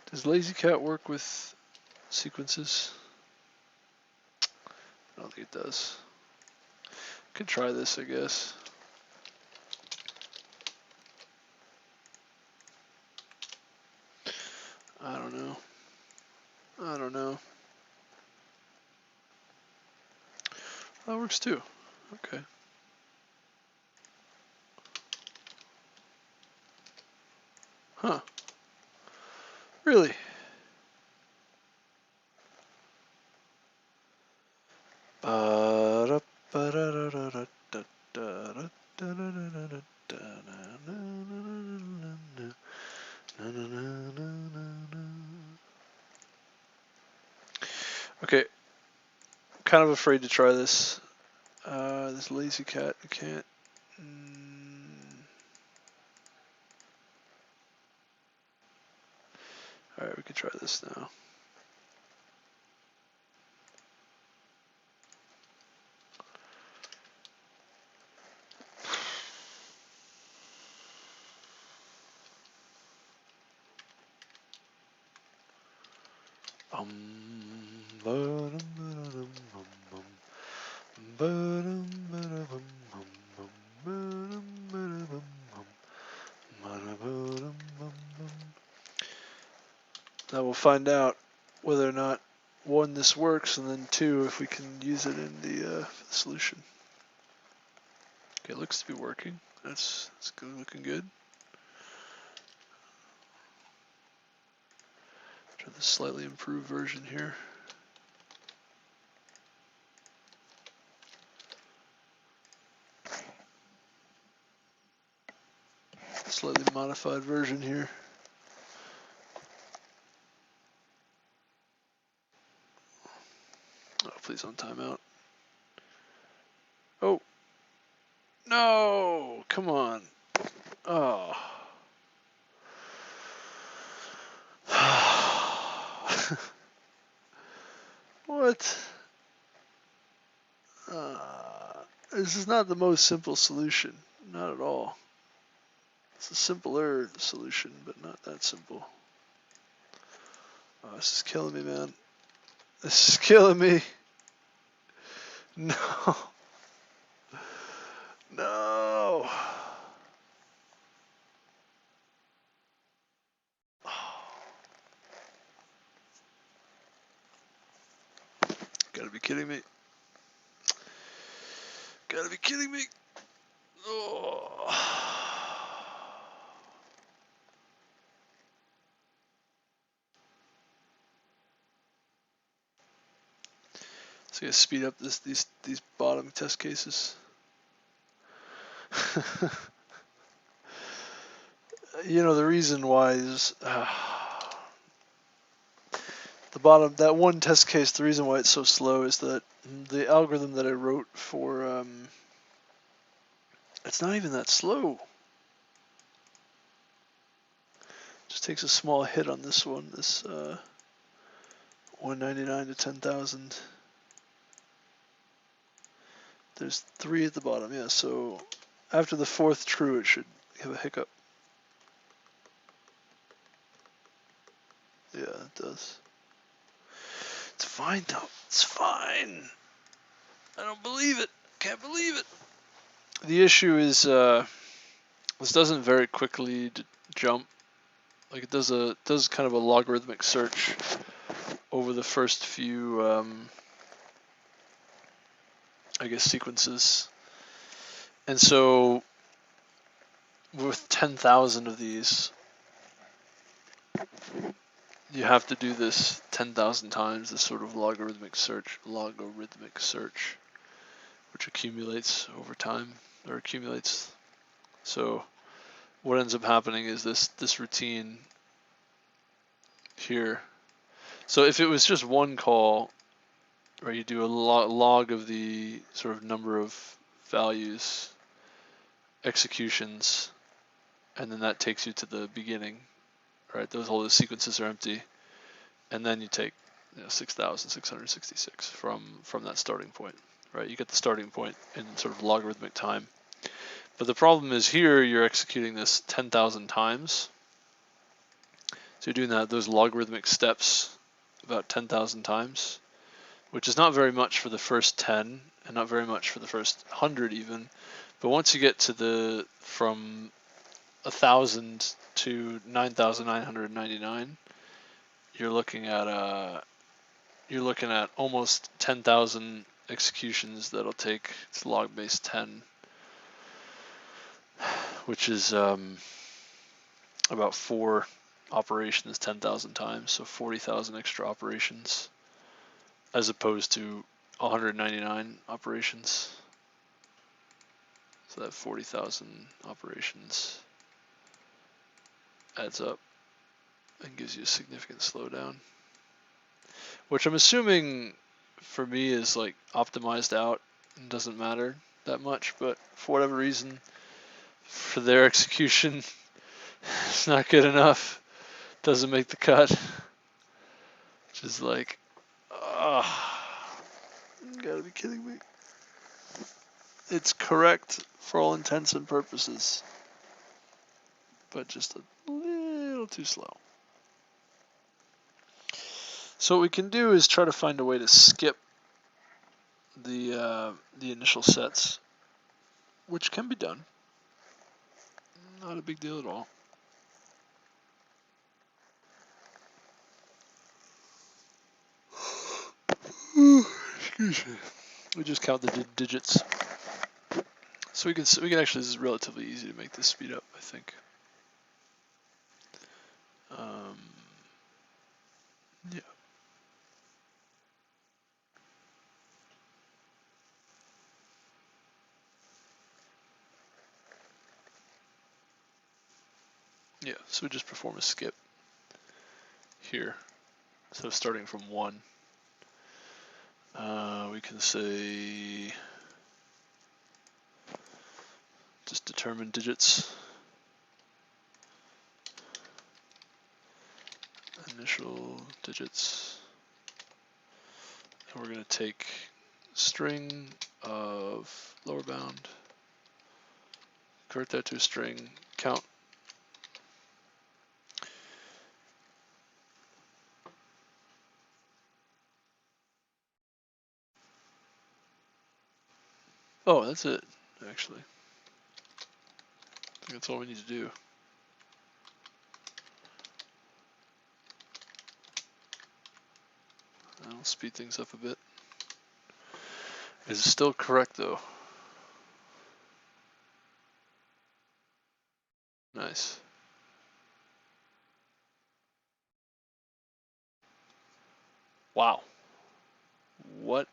Does lazy cat work with sequences? I don't think it does. Could try this, I guess. I don't know. I don't know. That works too. Okay. Huh. Really? Okay. Kind of afraid to try this. This lazy cat, I can't. Alright, we can try this now. Now we'll find out whether or not, one, this works, and then two, if we can use it in the solution. Okay, it looks to be working. That's good, looking good. Try the slightly improved version here. Slightly modified version here. Oh, please don't timeout. Oh. No! Come on. Oh. What? This is not the most simple solution. Not at all. It's a simpler solution, but not that simple. Oh, this is killing me, man. This is killing me. No. No. Gotta be kidding me. Gotta be kidding me. Oh. So you gotta speed up these bottom test cases. You know, the reason why is the bottom, that one test case, the reason why it's so slow is that the algorithm that I wrote for, it's not even that slow. Just takes a small hit on this one, this 199 to 10,000. There's 3 at the bottom, yeah, so after the 4th true, it should have a hiccup. Yeah, it does. It's fine, though. It's fine. I don't believe it. Can't believe it. The issue is this doesn't very quickly jump. Like it does kind of a logarithmic search over the first few, I guess, sequences. And so with 10,000 of these, you have to do this 10,000 times, this sort of logarithmic search, which accumulates over time, or accumulates. So what ends up happening is this routine here. So if it was just one call, Right, you do a log of the sort of number of values, executions, and then that takes you to the beginning, right? All those sequences are empty, and then you take 6,666 from that starting point, right? You get the starting point in sort of logarithmic time. But the problem is here you're executing this 10,000 times. So you're doing those logarithmic steps about 10,000 times, which is not very much for the first 10 and not very much for the first 100 even. But once you get to from 1,000 to 9,999, you're looking at almost 10,000 executions that'll take. It's log base 10, which is about 4 operations 10,000 times, so 40,000 extra operations, as opposed to 199 operations. So that 40,000 operations adds up and gives you a significant slowdown, which I'm assuming for me is like optimized out and doesn't matter that much, but for whatever reason, for their execution, it's not good enough. Doesn't make the cut. Which is like, you gotta be kidding me. It's correct for all intents and purposes, but just a little too slow. So what we can do is try to find a way to skip the initial sets, which can be done. Not a big deal at all. Excuse me. We just count the digits, so we can actually. This is relatively easy to make this speed up, I think. Yeah. Yeah. So we just perform a skip here. So starting from 1, we can say just determine digits. Initial digits. And we're going to take string of lower bound, convert that to a string, count. Oh, that's it, actually. I think that's all we need to do. I'll speed things up a bit. Is it still correct, though? Nice. Wow. What?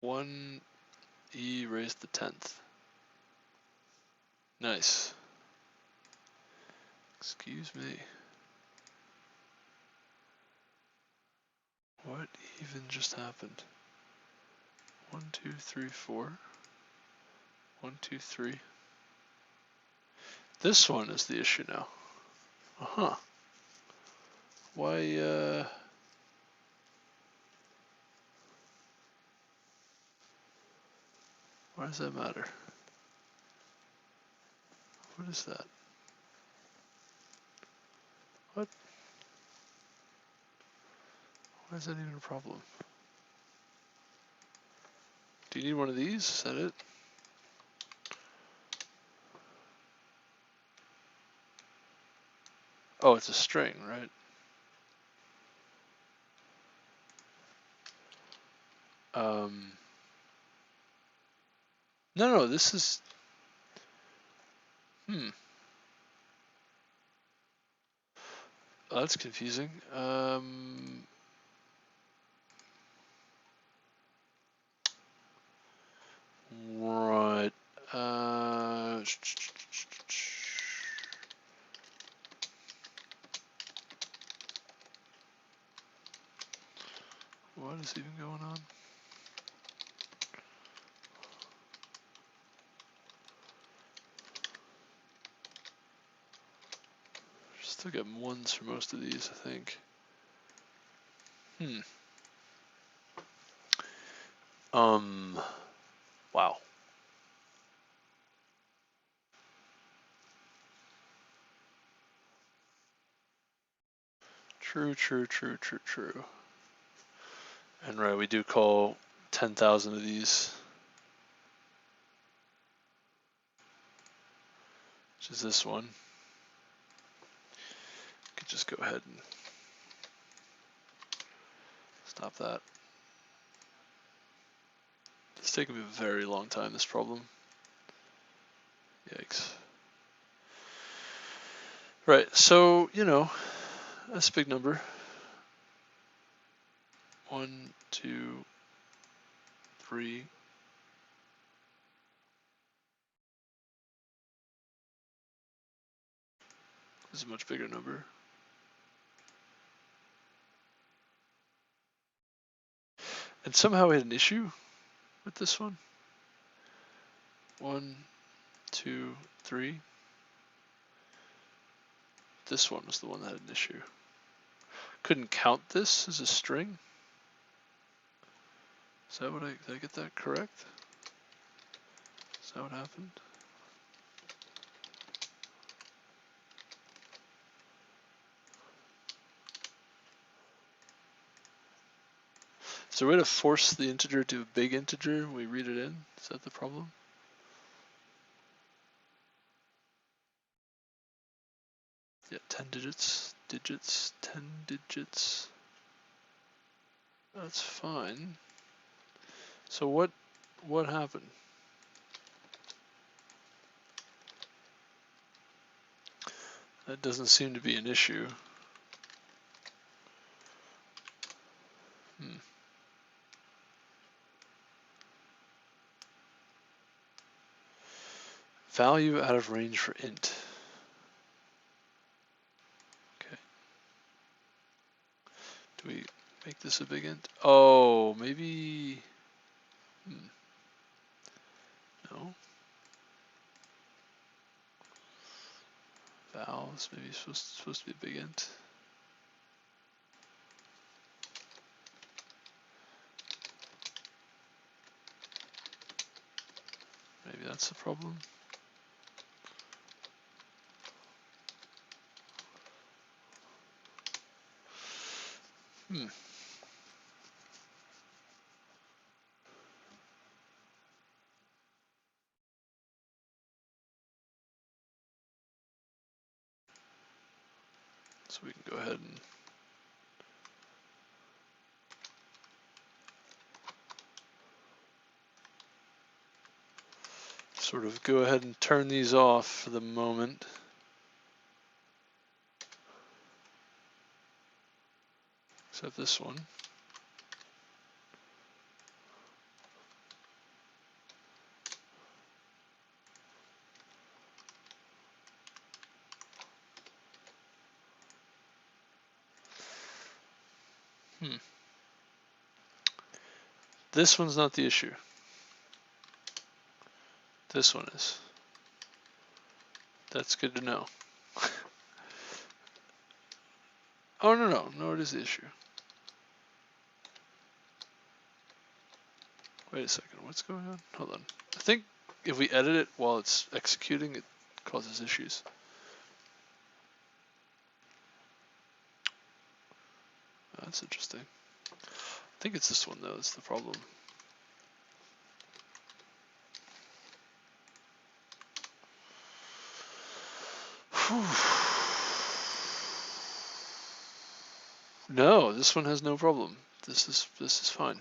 One e raised to the 10th. Nice. Excuse me. What even just happened? 1, 2, 3, 4. 1, 2, 3. This one is the issue now. Uh-huh. Why, why does that matter? What is that? What? Why is that even a problem? Do you need one of these? Is that it? Oh, it's a string, right? No, this is... Oh, that's confusing. Right. this even going on? Still get ones for most of these, I think. Wow. True. And right, we do call 10,000 of these, which is this one. Could just go ahead and stop that. It's taking me a very long time, this problem. Yikes. Right, so, you know, that's a big number. 1, 2, 3. This is a much bigger number. And somehow we had an issue with this one. 1, 2, 3. This one was the one that had an issue. Couldn't count this as a string. Is that what did I get that correct? Is that what happened? Is there a way to force the integer to a big integer when we read it in? Is that the problem? Yeah, 10 digits, 10 digits. That's fine. So what happened? That doesn't seem to be an issue. Value out of range for int. Okay. Do we make this a big int? Oh, maybe. No. Val is maybe supposed to be a big int. Maybe that's the problem. So we can go ahead and sort of go ahead and turn these off for the moment. Except this one. This one's not the issue. This one is. That's good to know. Oh, no, it is the issue. Wait a second, what's going on? Hold on. I think if we edit it while it's executing, it causes issues. That's interesting. I think it's this one though, that's the problem. No, this one has no problem. This is fine.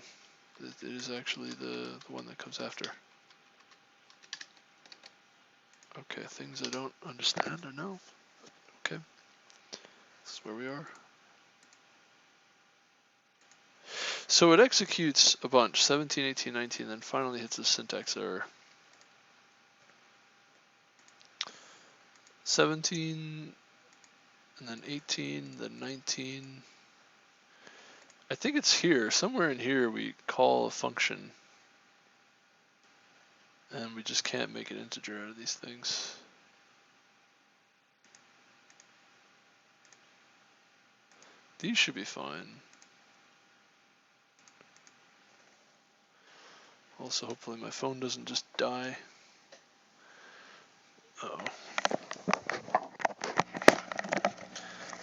It is actually the one that comes after. Okay, things I don't understand or know. Okay, this is where we are. So it executes a bunch, 17, 18, 19, then finally hits a syntax error. 17, and then 18, then 19, I think it's here. Somewhere in here we call a function. And we just can't make an integer out of these things. These should be fine. Also, hopefully my phone doesn't just die. Uh-oh.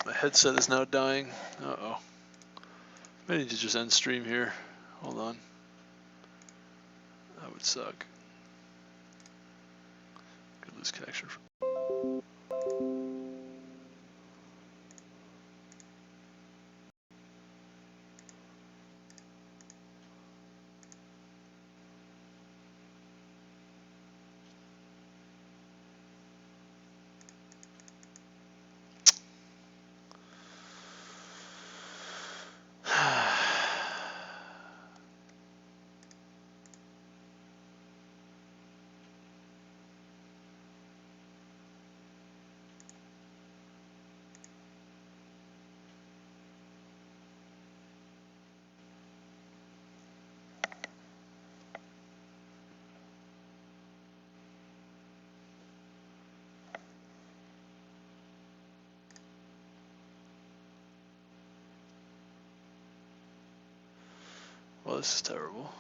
My headset is now dying. Uh-oh. I need to just end stream here. Hold on. That would suck. Could lose connection. Well, this is terrible.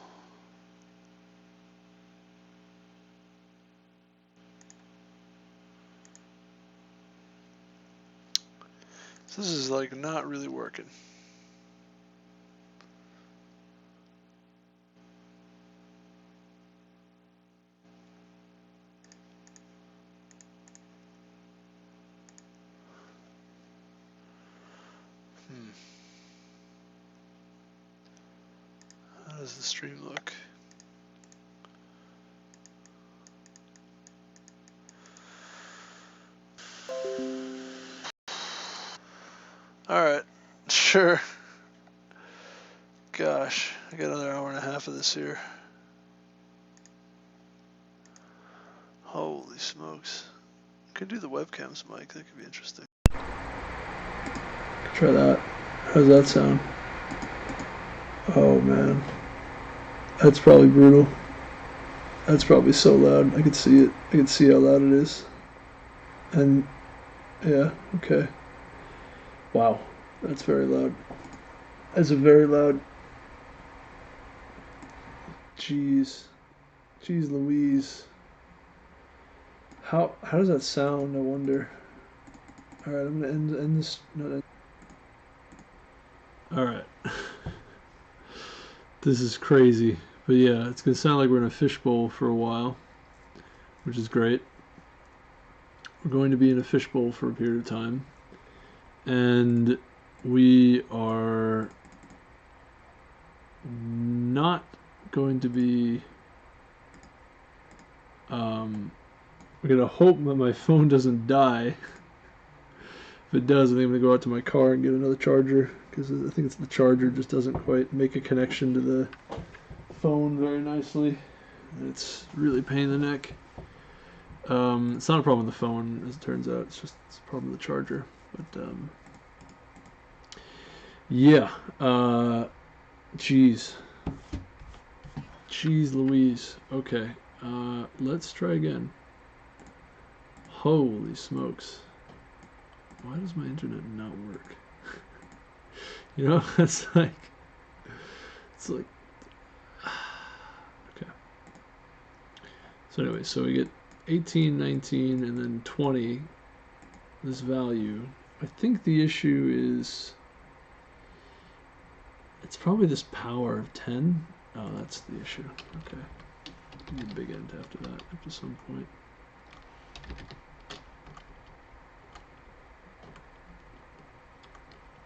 So this is like not really working. How does the stream look? Alright, sure. Gosh, I got another hour and a half of this here. Holy smokes. Could do the webcams, Mike. That could be interesting. Try that. How's that sound? Oh man. That's probably brutal. That's probably so loud. I could see it. I could see how loud it is. And yeah, okay. Wow. That's very loud. That's a very loud. Jeez. Jeez Louise. How does that sound, I wonder? Alright, I'm gonna end this. No, alright. This is crazy. But yeah, it's gonna sound like we're in a fishbowl for a while, which is great. We're going to be in a fishbowl for a period of time. And we are not going to be we're gonna hope that my phone doesn't die. If it does, I think I'm gonna go out to my car and get another charger, because I think it's the charger just doesn't quite make a connection to the phone very nicely. It's really a pain in the neck. It's not a problem with the phone, as it turns out. It's a problem with the charger. But yeah, jeez Louise. Okay, let's try again. Holy smokes! Why does my internet not work? You know, it's like okay. So anyway, so we get 18, 19, and then 20. This value. I think the issue is it's probably this power of 10. Oh, that's the issue. Okay. Need a big end after that, after some point.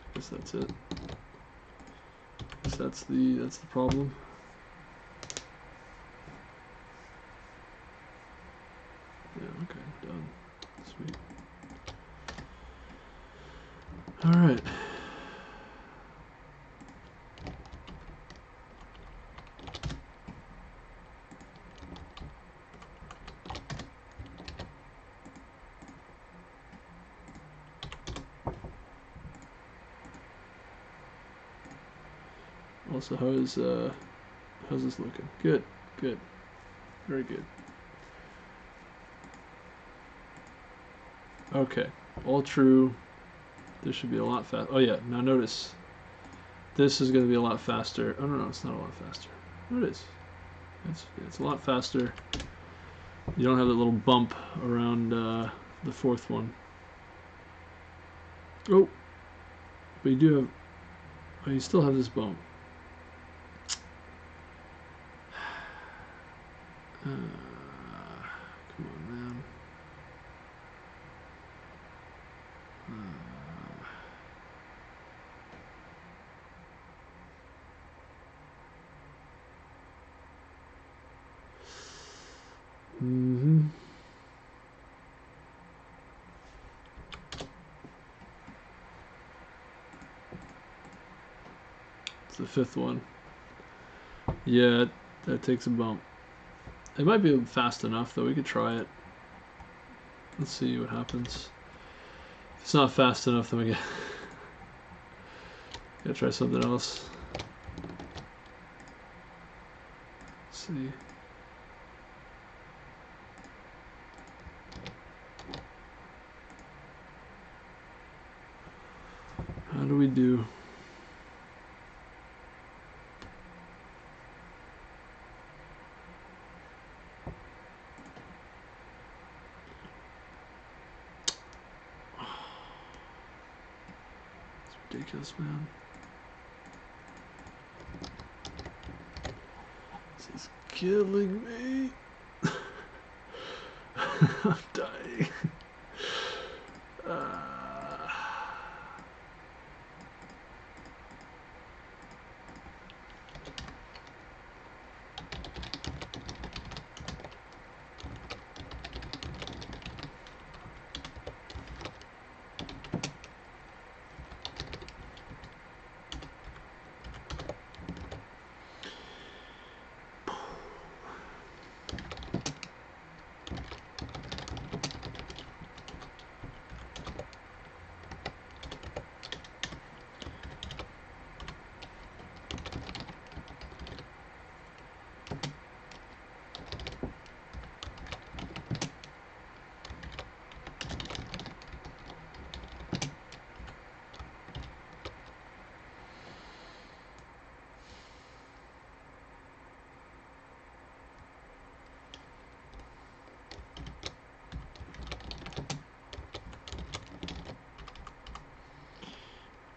I guess that's it. I guess that's the problem. Yeah, okay, done. Sweet. Alright. Also, how's this looking? Good, good, very good. Okay, all true. This should be a lot fast. Oh yeah, now notice. This is going to be a lot faster. Oh no, it's not a lot faster. No, it is. It's a lot faster. You don't have that little bump around the fourth one. Oh, but you do have. Oh, you still have this bump. Come on, man. It's the fifth one. Yeah, that takes a bump. It might be fast enough, though. We could try it. Let's see what happens. If it's not fast enough, then we gotta try something else. Let's see. How do we do? It's ridiculous, man. This is killing me. I'm dying.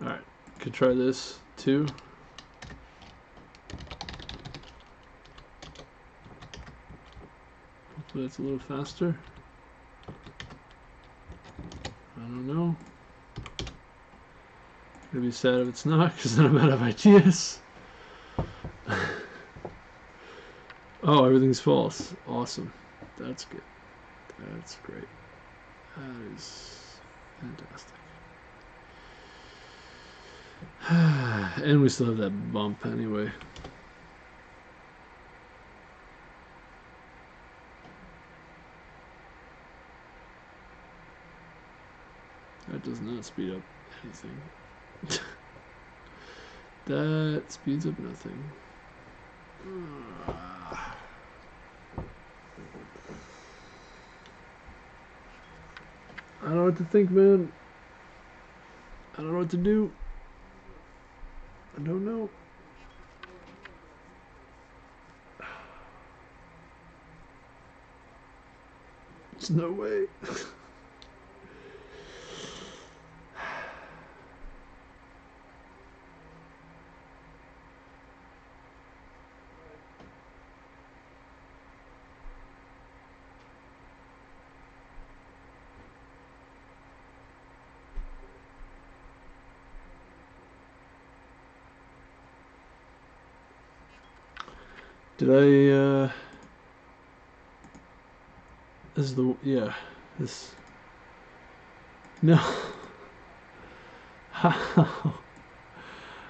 Alright, could try this too. Hopefully it's a little faster. I don't know. Gonna be sad if it's not, because then I'm out of ideas. Oh, everything's false. Awesome. That's good. That's great. That is fantastic. And we still have that bump anyway. That does not speed up anything. That speeds up nothing. I don't know what to think, man. I don't know what to do. I don't know. There's no way. Did I, this is the, yeah, this, no. How? How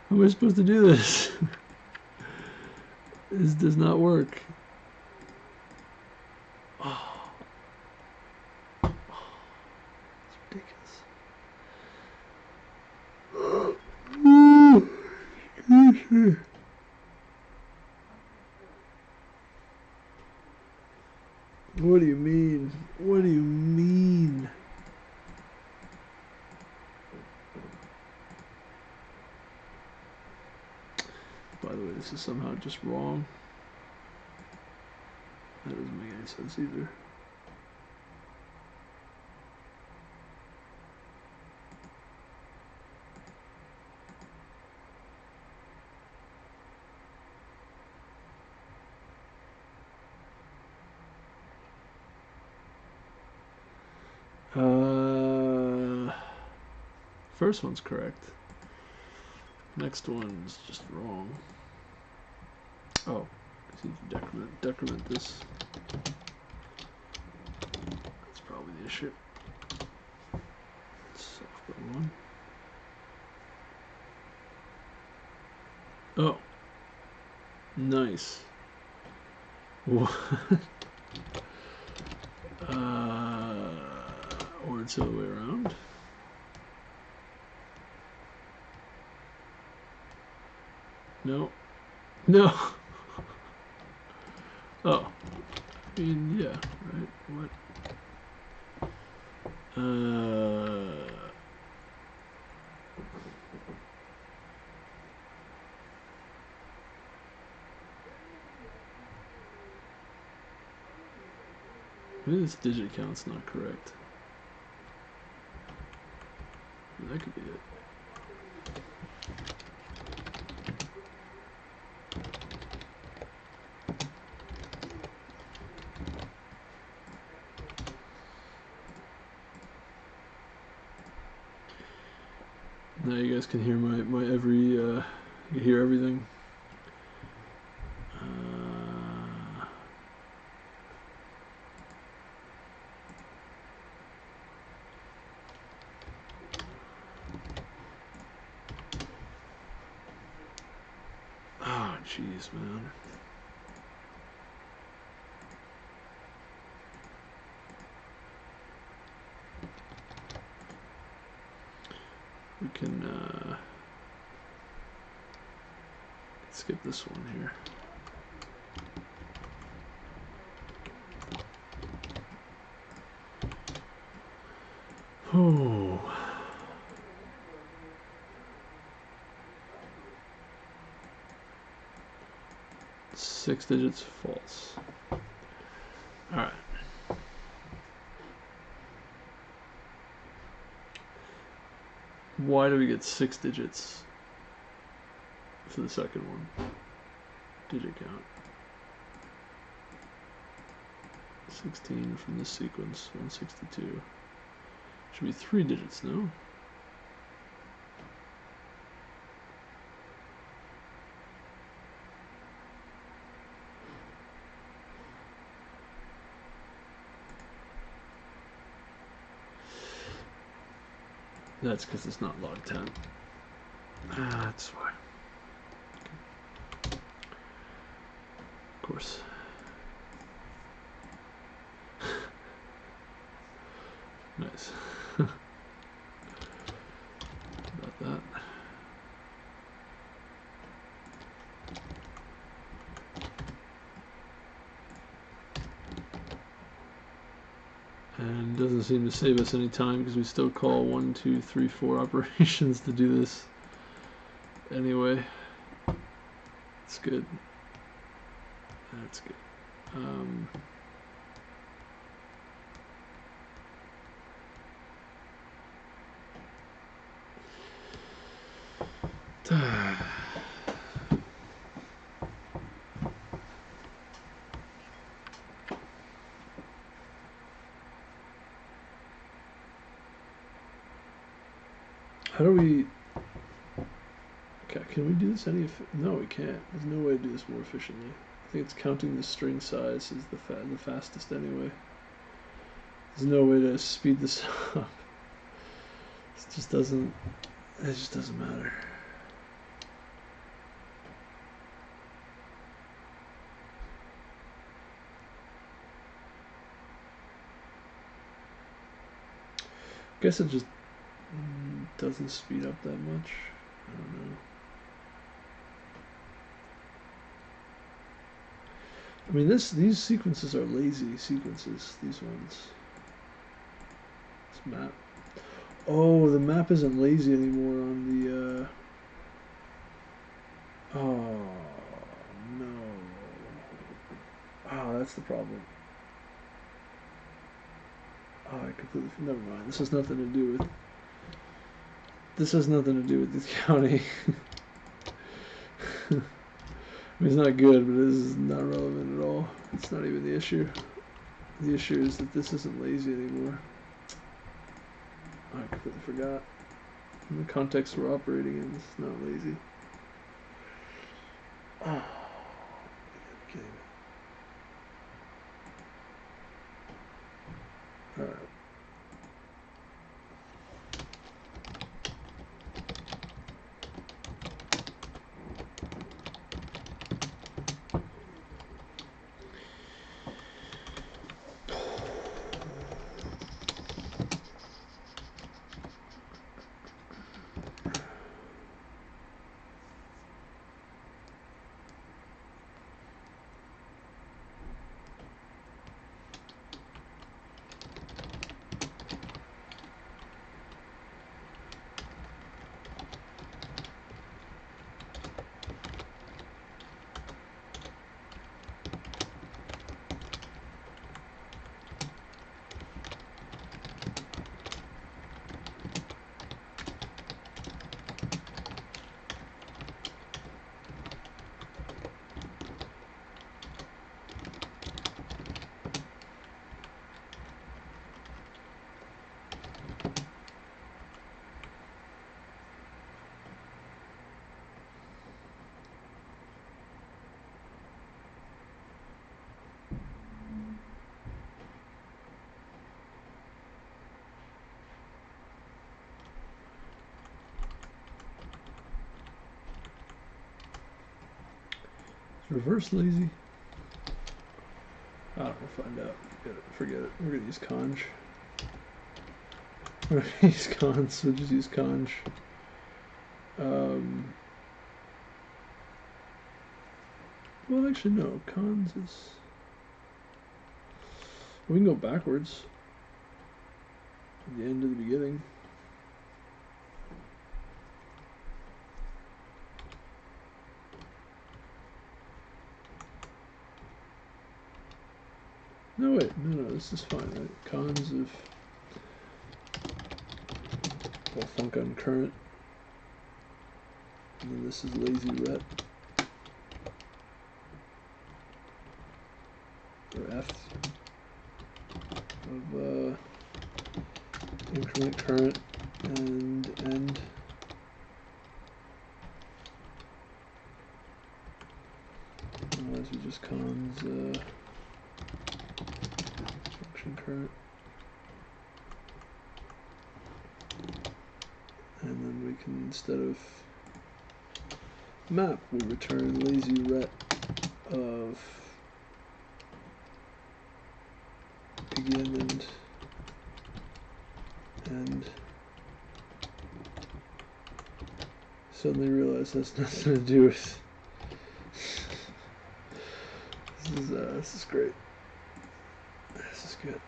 am I supposed to do this? This does not work. Oh. It's ridiculous. mean? What do you mean? By the way, this is somehow just wrong. That doesn't make any sense either. First one's correct. Next one's just wrong. Oh, I need to decrement this. That's probably the issue. Software one. Oh, nice. What? Or it's the other way around. No. No. Oh. I mean, yeah, right? What? Maybe this digit count's not correct. That could be it. Now you guys can hear my every, you can hear everything. Oh, jeez, man. We can skip this one here. Oh. Six digits false. Alright. Why do we get 6 digits for the second one? Digit count. 16 from this sequence, 162. Should be 3 digits, no? That's because it's not log 10. That's why. Of course. Nice. About that. And it doesn't seem to save us any time because we still call 1, 2, 3, 4 operations to do this. Anyway, it's good. That's good. How do we... Okay, can we do this any... No, we can't. There's no way to do this more efficiently. I think it's counting the string size is the fastest anyway. There's no way to speed this up. It just doesn't matter. I guess it just doesn't speed up that much. I don't know. I mean, these sequences are lazy sequences. These ones. This map. Oh, the map isn't lazy anymore on the. Oh no. Oh, that's the problem. Oh, I completely. Never mind. This has nothing to do with. This has nothing to do with the county. I mean, it's not good, but it is not relevant at all. It's not even the issue. The issue is that this isn't lazy anymore. Oh, I completely forgot. In the context we're operating in, this is not lazy. Oh, okay. All right. Reverse lazy? I don't know, we'll find out. Forget it. We're gonna use conj. We're gonna use cons, we'll just use conj. Well, actually, no. Cons is. We can go backwards. At the end of the beginning. No, wait. No, this is fine, right? Cons of. Well, thunk on current. And then this is lazy ret. Or F. Of increment current and end. Otherwise we just cons function current. And then we can, instead of map, we return lazy ret of begin and end. Suddenly realize that's nothing to do with. This is great. This is good.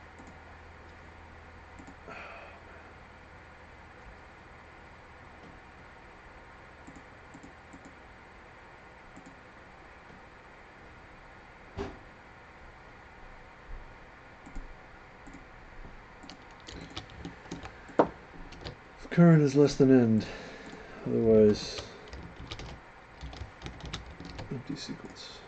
If current is less than end, otherwise empty sequence.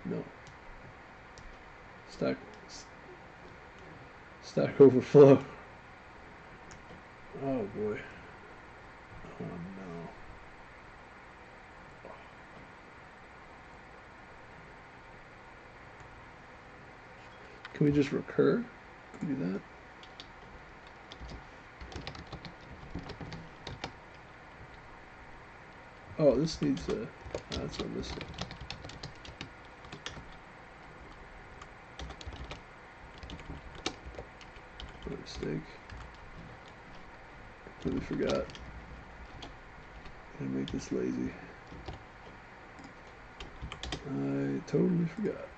No. Stack overflow. Oh boy. Oh no. Can we just recur? Can we do that? Oh, this needs a. That's what I'm missing. What a mistake. Completely forgot. I make this lazy. I totally forgot.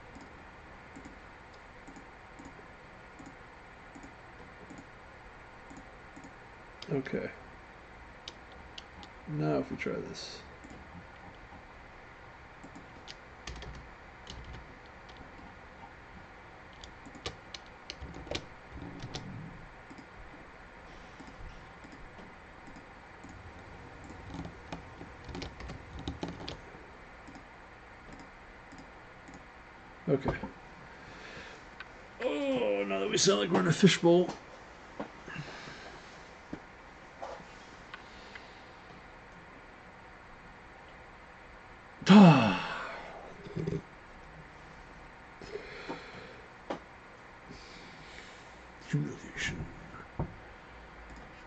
Okay. Now if we try this. Okay. Oh, now that we sound like we're in a fishbowl. Humiliation.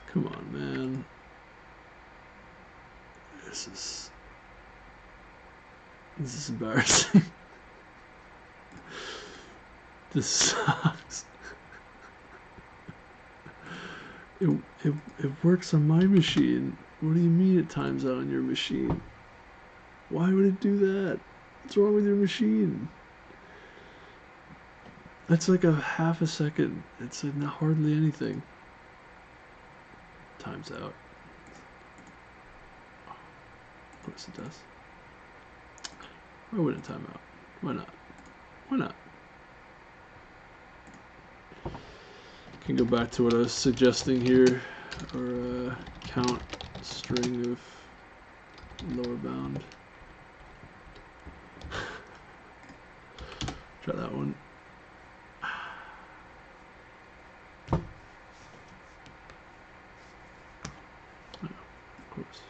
Come on, man. This is embarrassing. This sucks. It works on my machine. What do you mean it times out on your machine? Why would it do that? What's wrong with your machine? That's like a half a second. It's like not hardly anything. Times out. Of course it does. Why wouldn't it time out? Why not? Why not? Can go back to what I was suggesting here, or count string of lower bound. Try that one. No, of course.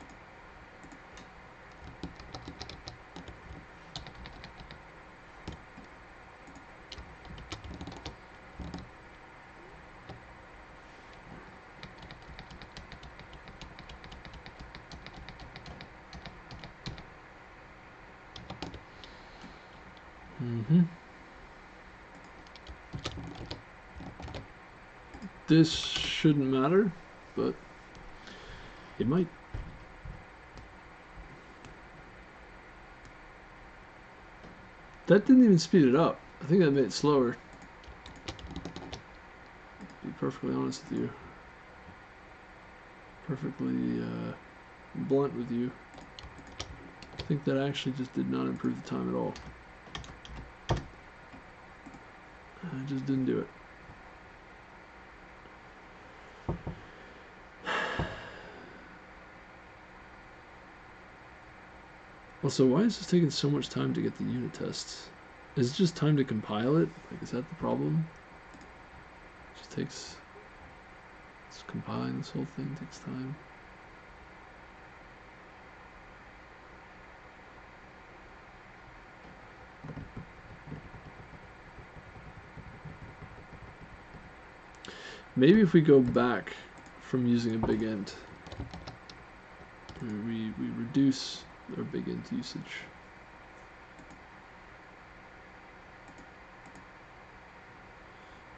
This shouldn't matter, but it might. That didn't even speed it up. I think that made it slower. To be perfectly honest with you. Perfectly blunt with you. I think that actually just did not improve the time at all. I just didn't do it. Also, why is this taking so much time to get the unit tests? Is it just time to compile it? Like, is that the problem? It just takes... It's compiling this whole thing takes time. Maybe if we go back from using a big int, we reduce our big int usage.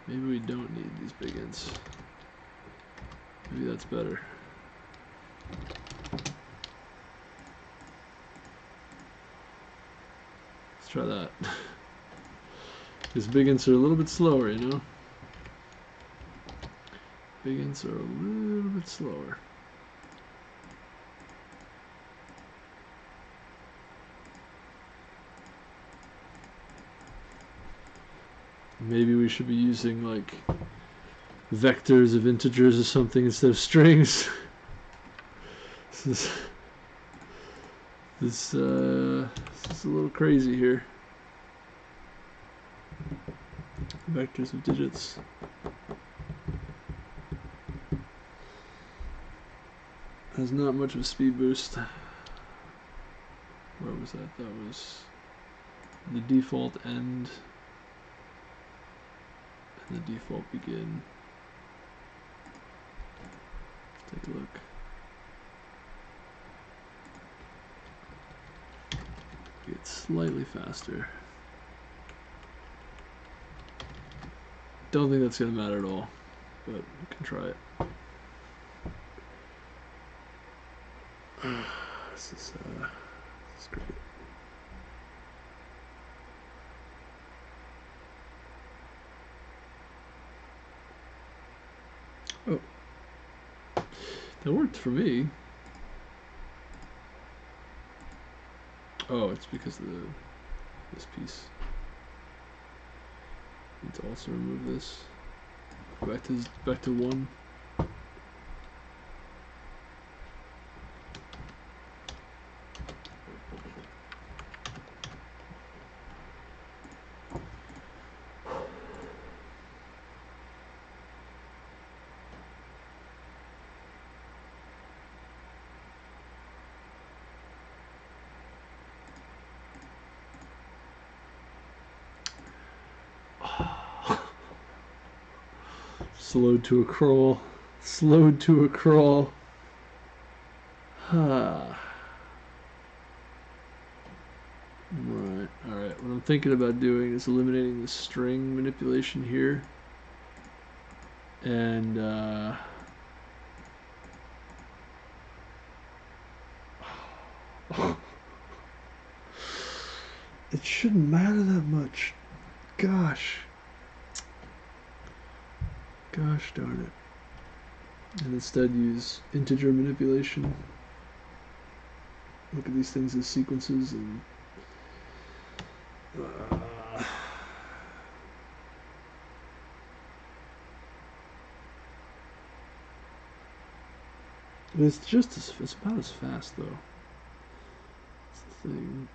Maybe we don't need these big ints. Maybe that's better. Let's try that. Because big ints are a little bit slower, you know? Big ints are a little bit slower. Maybe we should be using like vectors of integers or something instead of strings. This is a little crazy here. Vectors of digits. Has not much of a speed boost. Where was that? That was the default end and the default begin. Let's take a look. Get slightly faster. Don't think that's going to matter at all, but we can try it. This is great. Oh, that worked for me. Oh, it's because of this piece. Need to also remove this. Back to 1. Slowed to a crawl. Slowed to a crawl. Right, alright. What I'm thinking about doing is eliminating the string manipulation here. And, it shouldn't matter that much. Gosh. Gosh darn it. And instead use integer manipulation. Look at these things as sequences and it's about as fast though. That's the thing.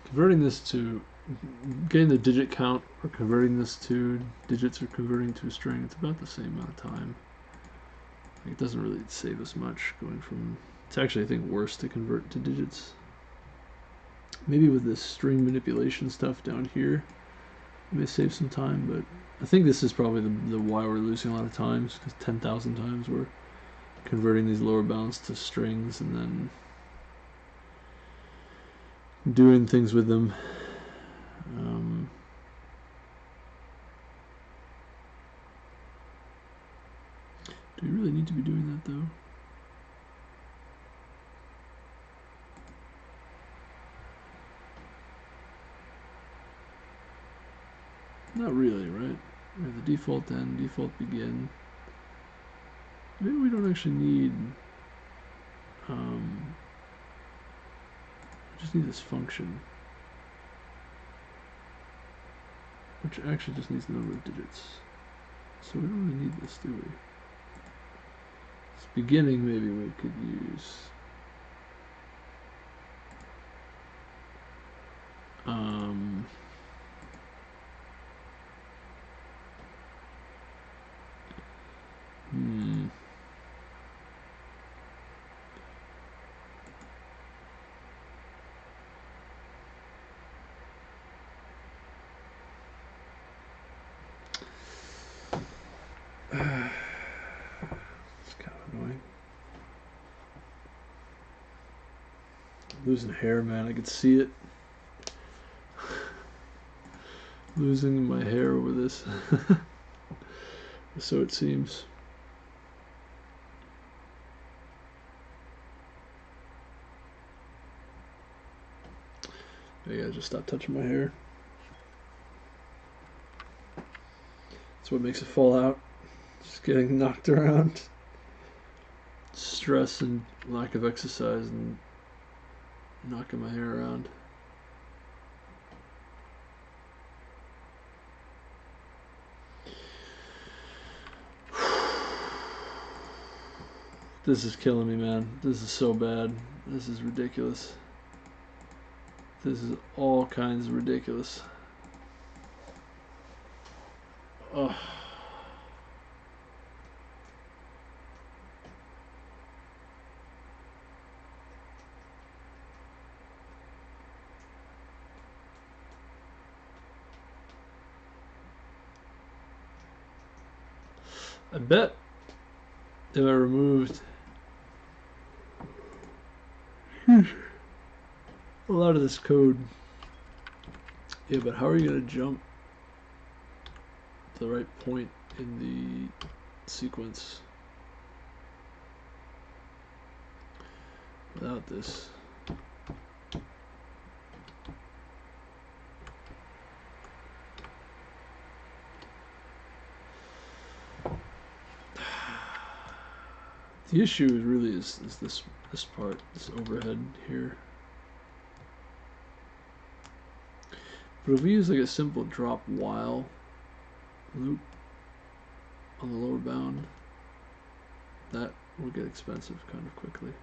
Converting this to getting the digit count or converting this to digits or converting to a string, it's about the same amount of time. It doesn't really save us much going from, it's actually I think worse to convert to digits. Maybe with this string manipulation stuff down here, it may save some time, but I think this is probably the why we're losing a lot of times, because 10,000 times we're converting these lower bounds to strings and then doing things with them. Do we really need to be doing that though? Not really, right? We have the default end, default begin. Maybe we don't actually need, we just need this function, which actually just needs the number of digits. So we don't really need this, do we? This beginning maybe we could use. It's kind of annoying. Losing hair, man. I could see it. Losing my hair over this. So it seems. I gotta just stop touching my hair. That's what makes it fall out. Just getting knocked around. Stress and lack of exercise and knocking my hair around. This is killing me, man. This is so bad. This is ridiculous. This is all kinds of ridiculous. Oh. I bet if I removed a lot of this code. Yeah, but how are you going to jump to the right point in the sequence without this? The issue really is this part, this overhead here. But if we use like a simple drop while loop on the lower bound, that will get expensive kind of quickly.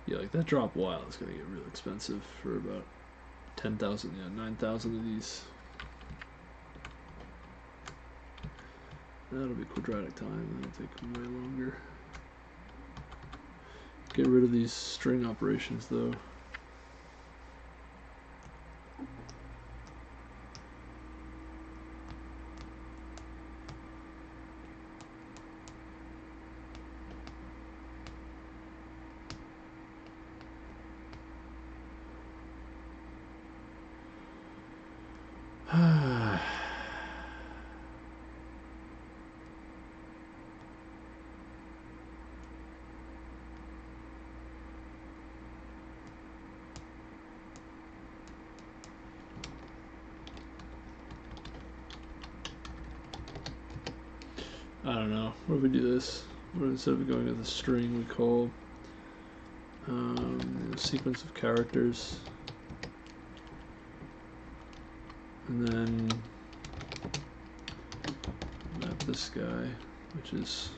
Yeah, like that drop while is gonna get real expensive for about 10,000, yeah, 9,000 of these. That'll be quadratic time, that'll take way longer. Get rid of these string operations though. I don't know. What if we do this? What if instead of going with a string, we call a sequence of characters, and then map this guy, which is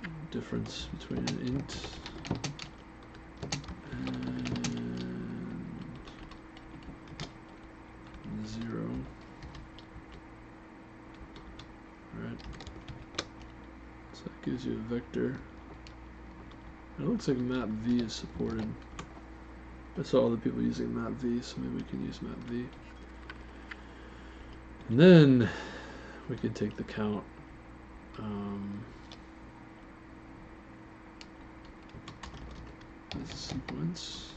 the difference between an int and 0. Right. So that gives you a vector. It looks like map v is supported. I saw other people using map v, so maybe we can use map v. And then we can take the count. As a sequence.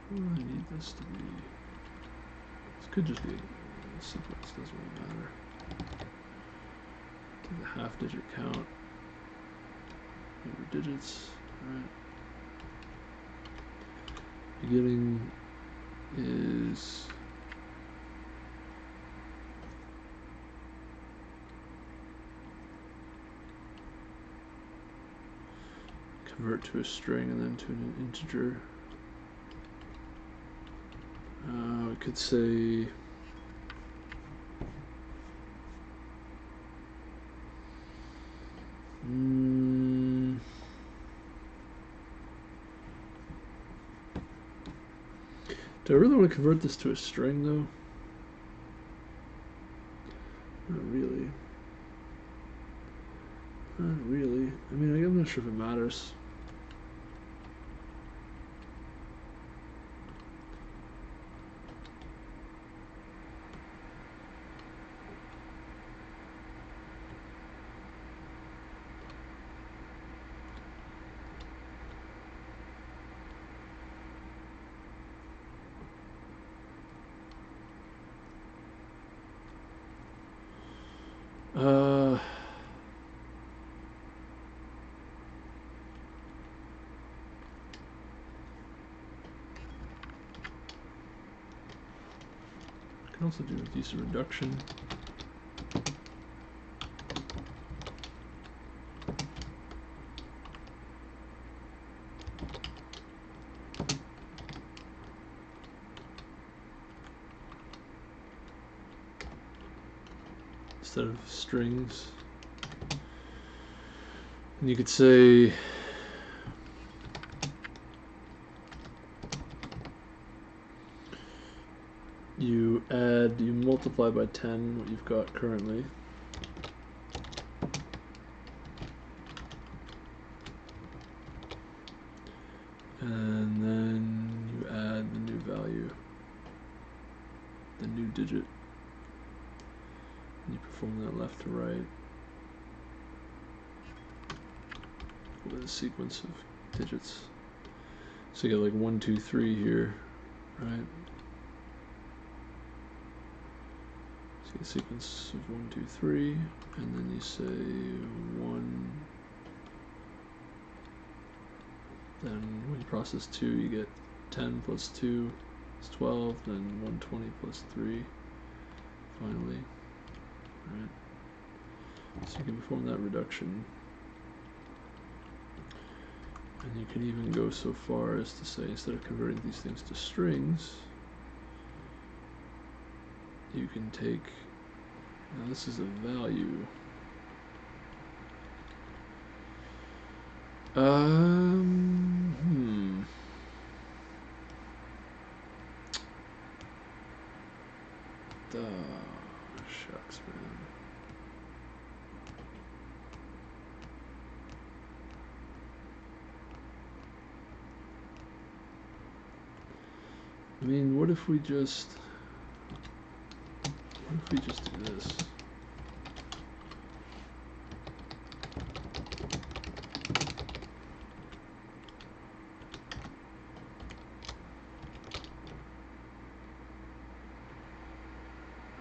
What do I need this to be? This could just be a sequence, doesn't really matter. Take the half-digit count over digits. Alright. Beginning is convert to a string and then to an integer. We could say do I really want to convert this to a string though? Not really. Not really. I mean, I'm not sure if it matters. I can also do a decent reduction. instead of strings. And you could say you multiply by 10 what you've got currently. And then you add the new value, the new digit. And you perform that left to right with a sequence of digits. So you get like 1, 2, 3 here, right? So you get a sequence of 1, 2, 3, and then you say 1. Then when you process 2, you get 10 plus 2 is 12, then 120 plus 3, finally. Right? So you can perform that reduction. And you can even go so far as to say, instead of converting these things to strings, you can take, now this is a value. Shucks, man. I mean, what if we just do this?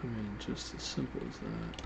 I mean, just as simple as that.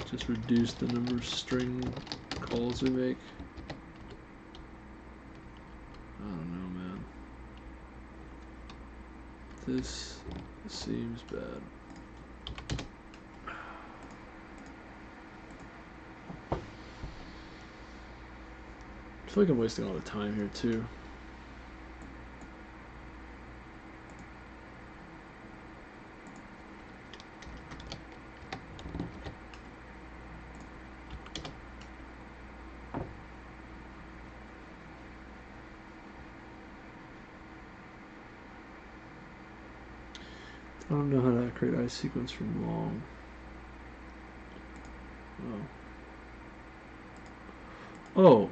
Just reduce the number of string calls we make. I don't know, man. This seems bad. I feel like I'm wasting a lot of time here too. I don't know how to create I sequence from long. Oh,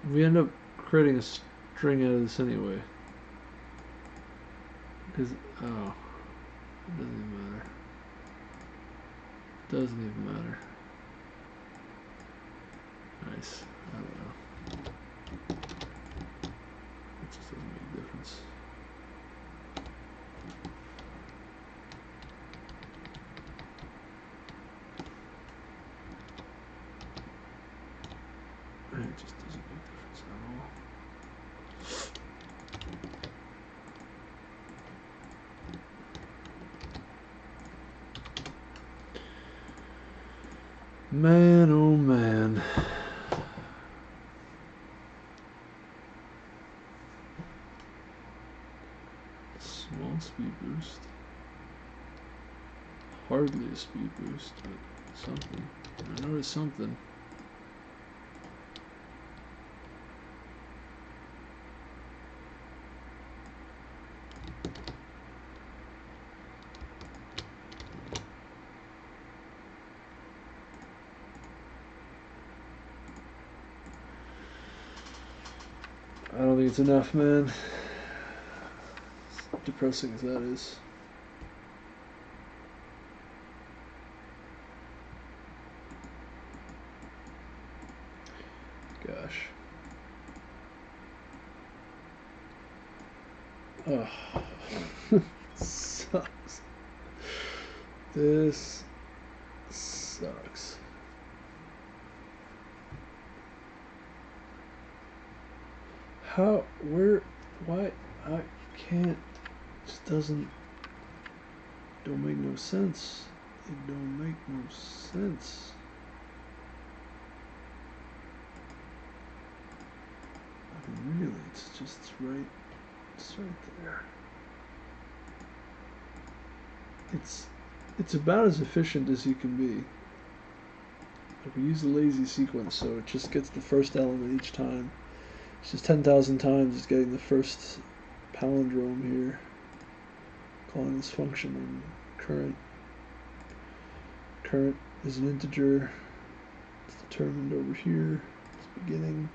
we end up creating a string out of this anyway. Because, oh, it doesn't even matter. It doesn't even matter. Nice. I don't know. It just doesn't make a difference. It just doesn't make a difference at all. Man, oh man. Small speed boost. Hardly a speed boost, but something. I noticed something. I don't think it's enough, man. As depressing as that is. Gosh. Oh, sucks. This sucks. How, where, why, I can't, it just don't make no sense. It don't make no sense. I mean, really, it's right there. It's about as efficient as you can be. Like, we use the lazy sequence, so it just gets the first element each time. It's just 10,000 times it's getting the first palindrome here. Calling this function on current. Current is an integer. It's determined over here. It's beginning,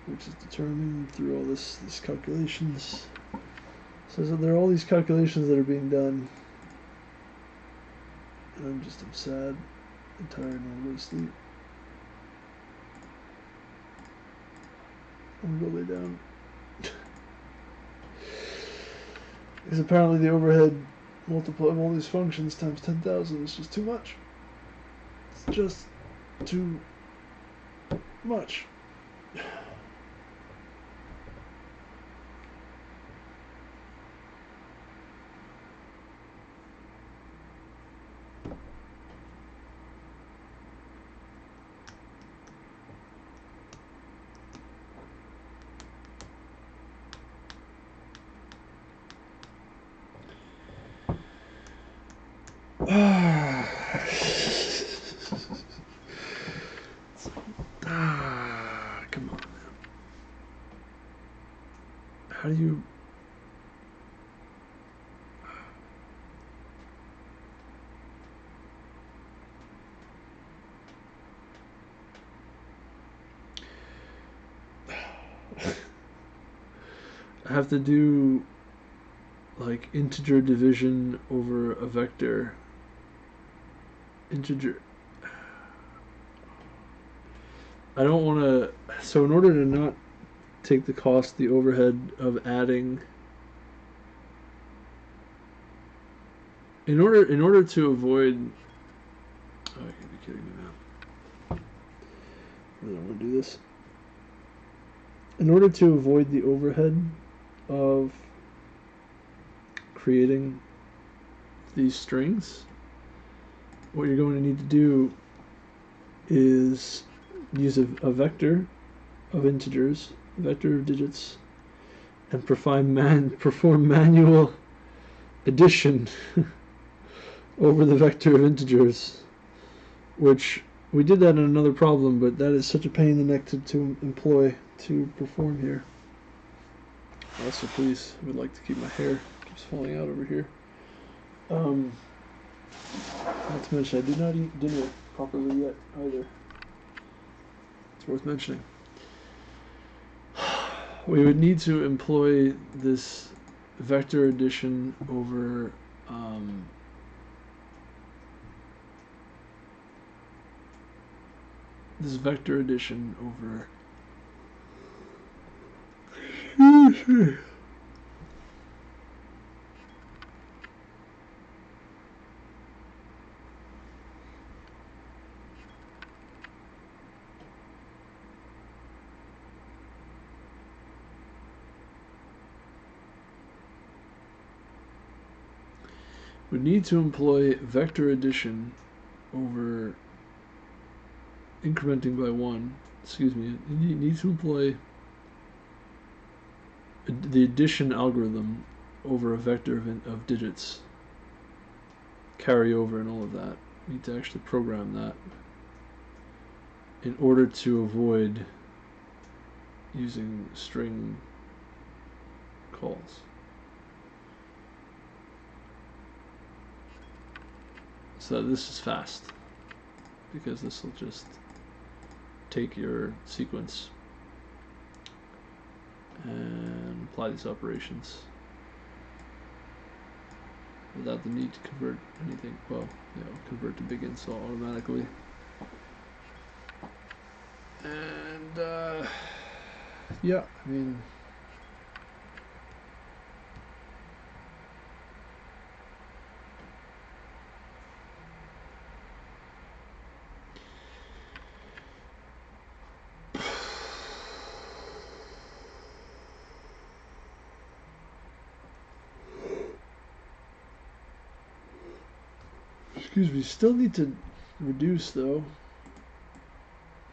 which is determined through all these calculations. So there are all these calculations that are being done, and I'm sad and tired and want to go to sleep. I'm gonna go lay down. Because apparently the overhead multiply of all these functions times 10,000 is just too much. It's just too much. Come on. How do you... I have to do like integer division over a vector. Integer. I don't want to... So in order to not take the cost, the overhead of adding... In order to avoid... Oh, you gotta be kidding me now. I really don't want to do this. In order to avoid the overhead of creating these strings, what you're going to need to do is use a vector of integers, a vector of digits, and perform manual addition over the vector of integers, which we did that in another problem, but that is such a pain in the neck to employ to perform here. Also, please, I would like to keep my hair. It keeps falling out over here. Not to mention, I did not eat dinner properly yet either. It's worth mentioning. We would need to employ this vector addition over we need to employ vector addition over incrementing by 1. Excuse me. You need to employ the addition algorithm over a vector of digits. Carry over and all of that. You need to actually program that in order to avoid using string calls. So this is fast, because this will just take your sequence and apply these operations without the need to convert anything. Well, convert to big int automatically. And yeah, I mean, Excuse me, still need to reduce though.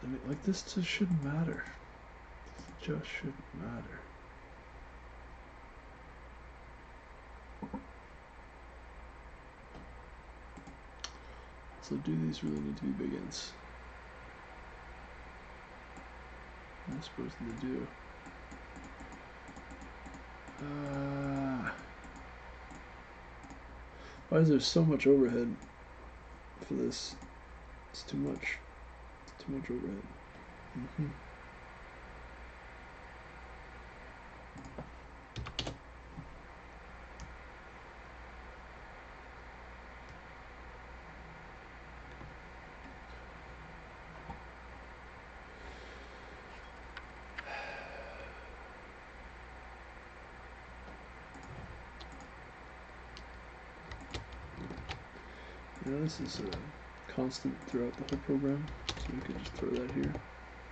I mean, like this just shouldn't matter. This just shouldn't matter. So do these really need to be big ints? I'm supposed to do. Why is there so much overhead for this? It's too much. It's too much overhead. This is a constant throughout the whole program, so we can just throw that here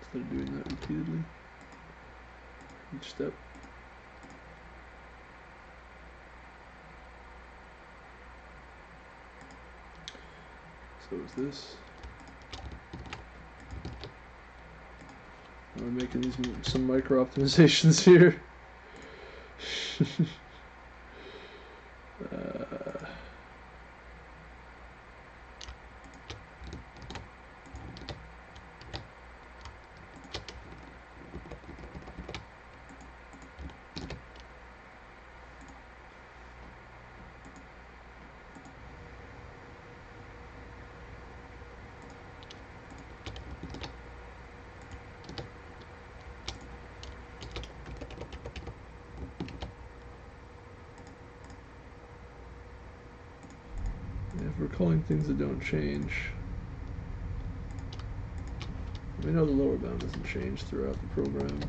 instead of doing that repeatedly each step. So is this. We're making these some micro optimizations here. If we're calling things that don't change, we know the lower bound doesn't change throughout the program.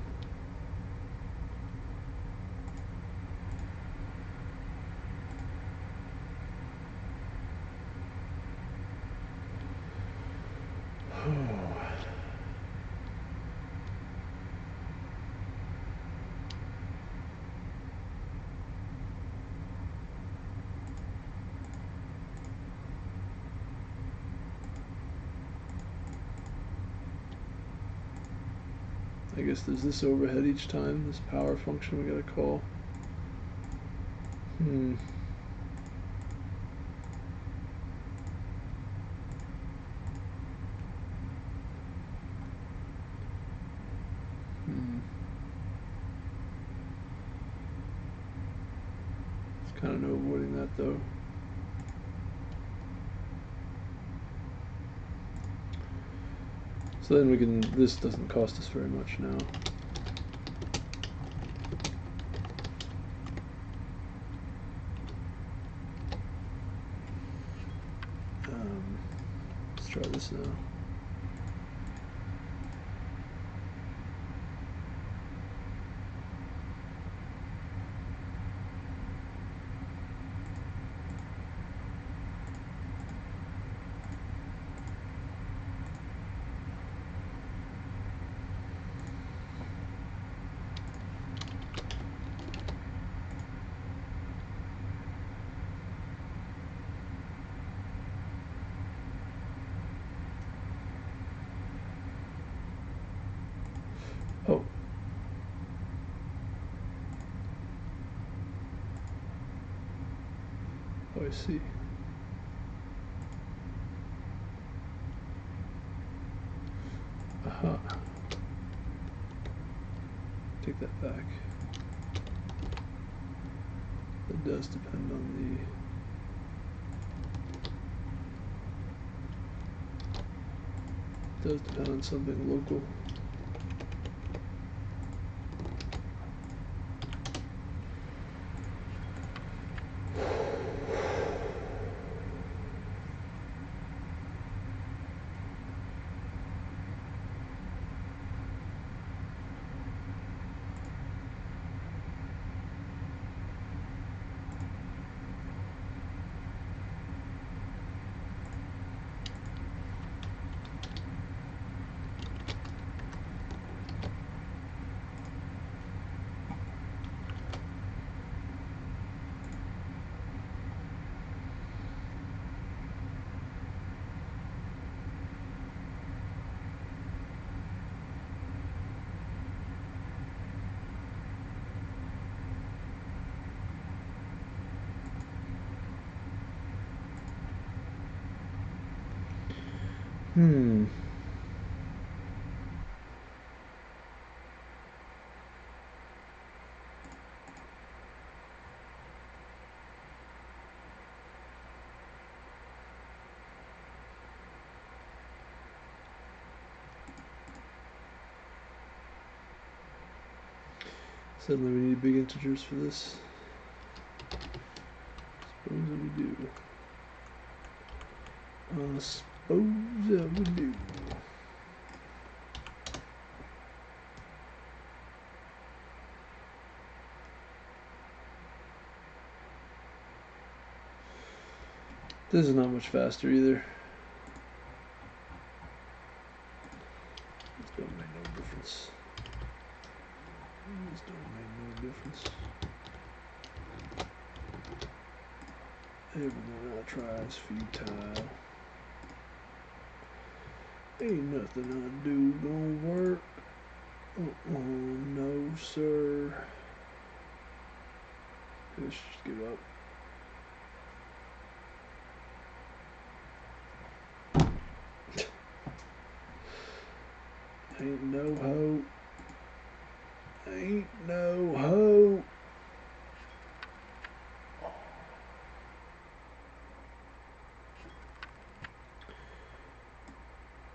I guess there's this overhead each time, this power function we gotta call. There's kind of no avoiding that though. So then we can, this doesn't cost us very much now. Let's try this now. Oh. Oh, I see. Aha. Take that back. It does depend on the... It does depend on something local. Hmm. Suddenly we need big integers for this. Suppose that we do. Suppose that we do. This is not much faster either. This don't make no difference. This don't make no difference. Everything I try is futile. Ain't nothing I do gonna work. No, sir. Let's just give up. Ain't no hope. Ain't no hope.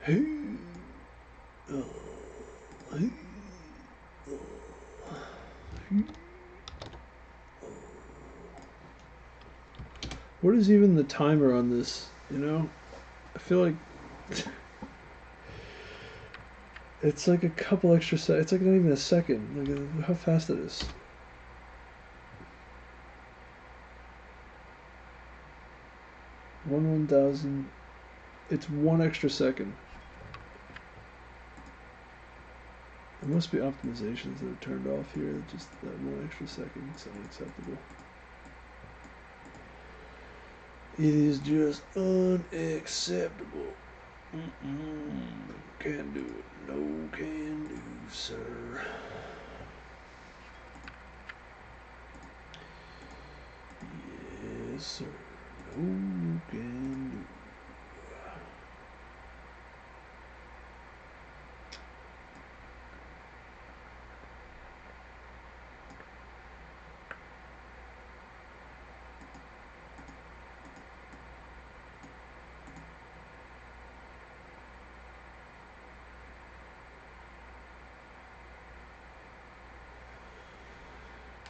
Hey. Oh. Hey. Oh. Hey. What is even the timer on this? You know? I feel like it's like a couple extra seconds. It's like not even a second. Look at how fast it is. 1/1000. It's 1 extra second. There must be optimizations that are turned off here. Just that 1 extra second is unacceptable. It is just unacceptable. Can't do it. No can do, sir. Yes, sir. No can do.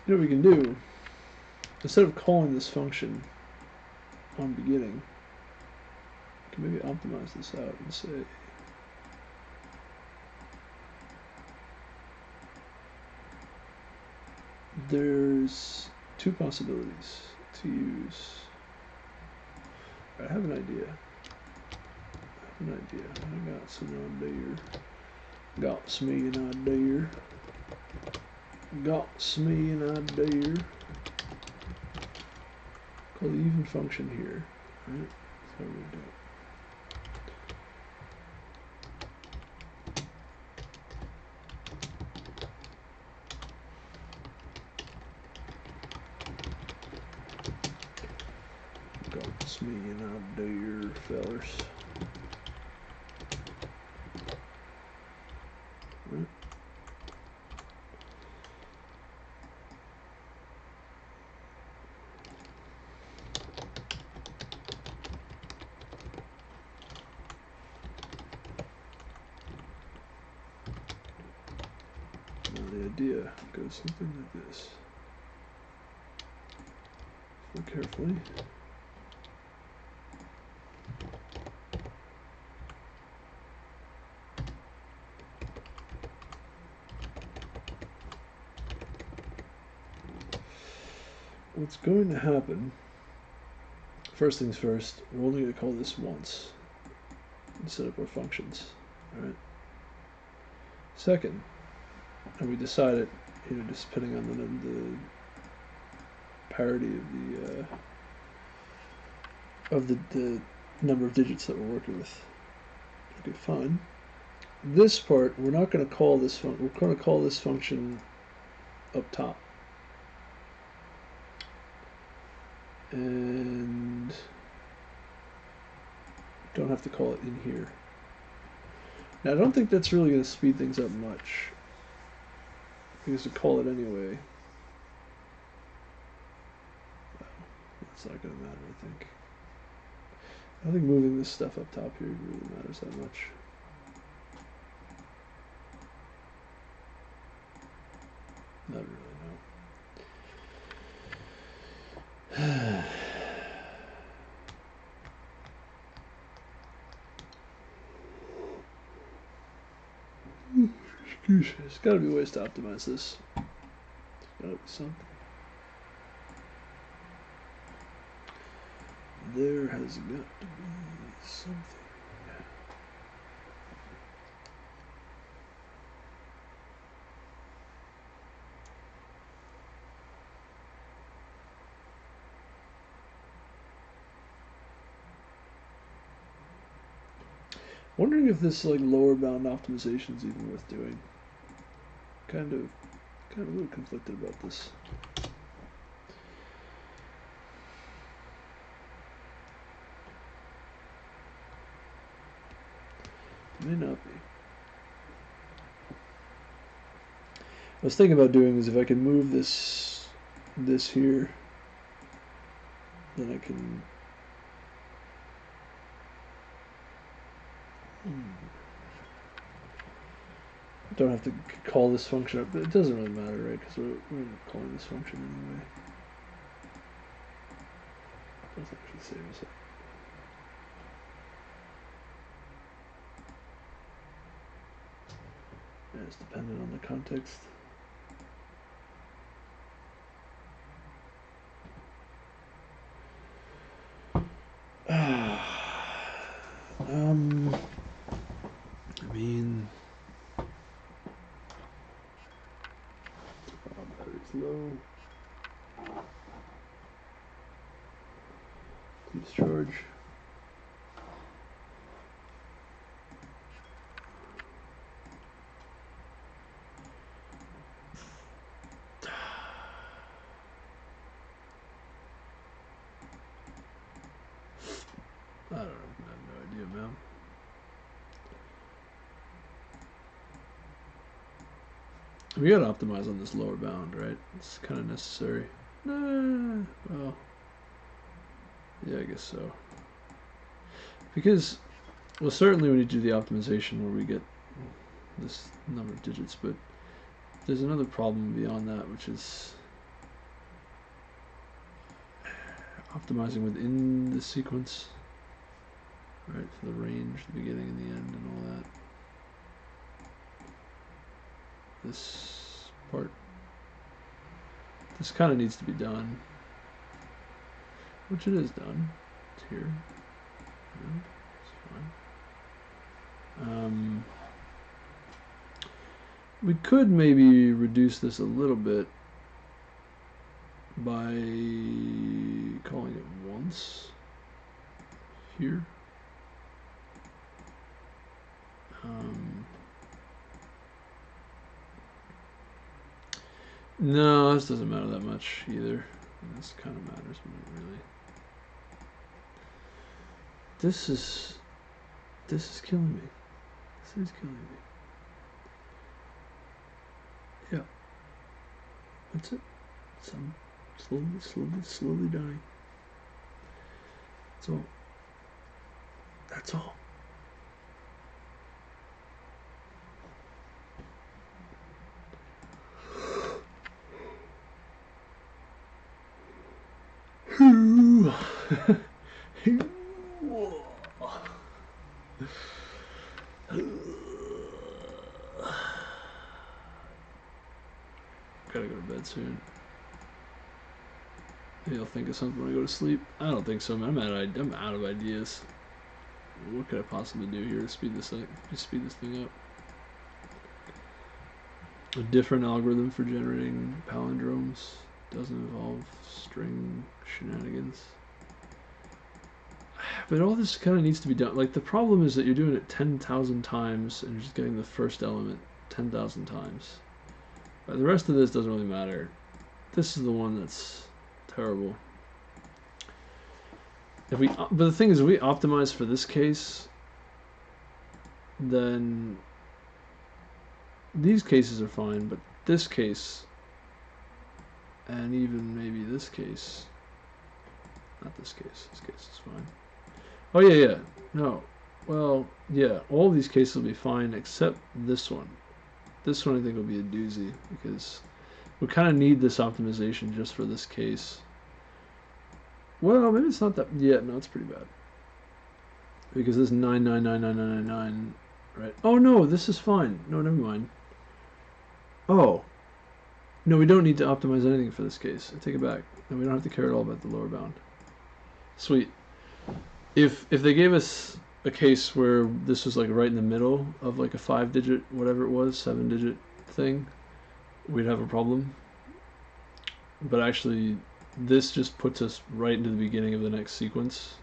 You know what we can do? Instead of calling this function on beginning, we can maybe optimize this out and say there's two possibilities to use. I have an idea. I got some idea. Got me an idea. Got me an idea. Call the even function here. Right? That's how we do it. Got me an idea, fellers. Right? The idea goes something like this. Look carefully. What's going to happen, first things first, we're only going to call this once and set up our functions. Alright. Second, and we decided, just depending on the parity of the number of digits that we're working with. Okay, fine. This part, we're not going to call this we're going to call this function up top. And don't have to call it in here. Now, I don't think that's really going to speed things up much. Because to call it anyway, it's not going to matter, I think. I don't think moving this stuff up top here really matters that much. Not really, no. There's got to be ways to optimize this. There's got to be something. There has got to be something. Wondering if this like lower bound optimization is even worth doing. Kind of a little conflicted about this. May not be. I was thinking about doing is if I can move this here, then I can. I don't have to call this function up, but it doesn't really matter, right? Because we're calling this function anyway. It doesn't actually save us. Yeah, it's dependent on the context. I mean, battery's low. Please charge. I don't know. I have no idea, man. We gotta optimize on this lower bound, right? It's kind of necessary. Well, yeah, I guess so. Because, well, certainly we need to do the optimization where we get this number of digits, but there's another problem beyond that, which is optimizing within the sequence, right? For the range, the beginning and the end, and all that. This part, this kind of needs to be done, which it is done. It's here. Yeah, it's fine. We could maybe reduce this a little bit by calling it once here. No, this doesn't matter that much either. This kind of matters, but not really. This is killing me. This is killing me. Yeah. That's it. So I'm slowly dying. That's all. That's all. Gotta go to bed soon. Maybe I'll think of something when I go to sleep. I don't think so, man. I'm out of ideas. What could I possibly do here to speed this up? Just speed this thing up. A different algorithm for generating palindromes doesn't involve string shenanigans. But all this kind of needs to be done. Like, the problem is that you're doing it 10,000 times and you're just getting the first element 10,000 times. But the rest of this doesn't really matter. This is the one that's terrible. But the thing is, if we optimize for this case, then these cases are fine, but this case, and even maybe this case, not this case is fine. Oh yeah, no, well, yeah, all these cases will be fine except this one. This one I think will be a doozy, because we kind of need this optimization just for this case. Well, maybe it's not that, yeah, no, it's pretty bad. Because this 9999999, right? Oh no, this is fine. No, never mind. Oh. No, we don't need to optimize anything for this case. I take it back. No, we don't have to care at all about the lower bound. Sweet. If they gave us a case where this was like right in the middle of like a 5-digit, whatever it was, 7-digit thing, we'd have a problem. But actually, this just puts us right into the beginning of the next sequence,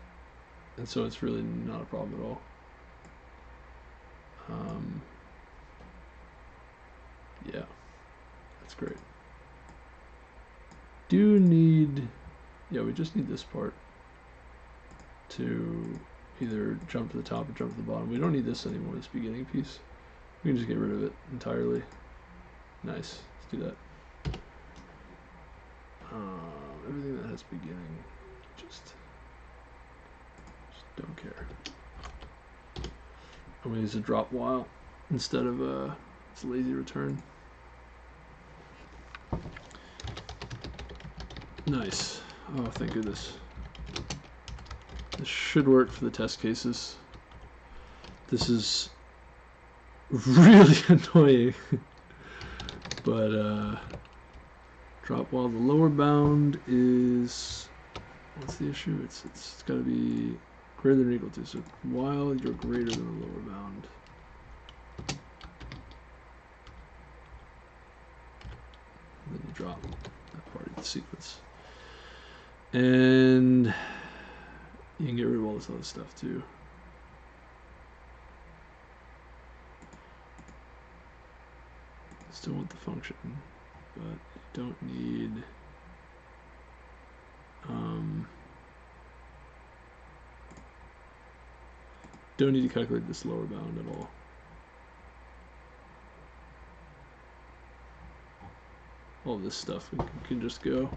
and so it's really not a problem at all. Yeah, that's great. Do need, yeah, we just need this part to either jump to the top or jump to the bottom. We don't need this anymore, this beginning piece. We can just get rid of it entirely. Nice, let's do that. Everything that has beginning, just don't care. I'm gonna use a drop while instead of this lazy return. Nice. Oh, thank goodness. This should work for the test cases. This is really annoying. But drop while the lower bound is, what's the issue? It's got to be greater than or equal to. So while you're greater than the lower bound. And then you drop that part of the sequence. And you can get rid of all this other stuff too. Still want the function, but you don't need to calculate this lower bound at all. All this stuff we can just go.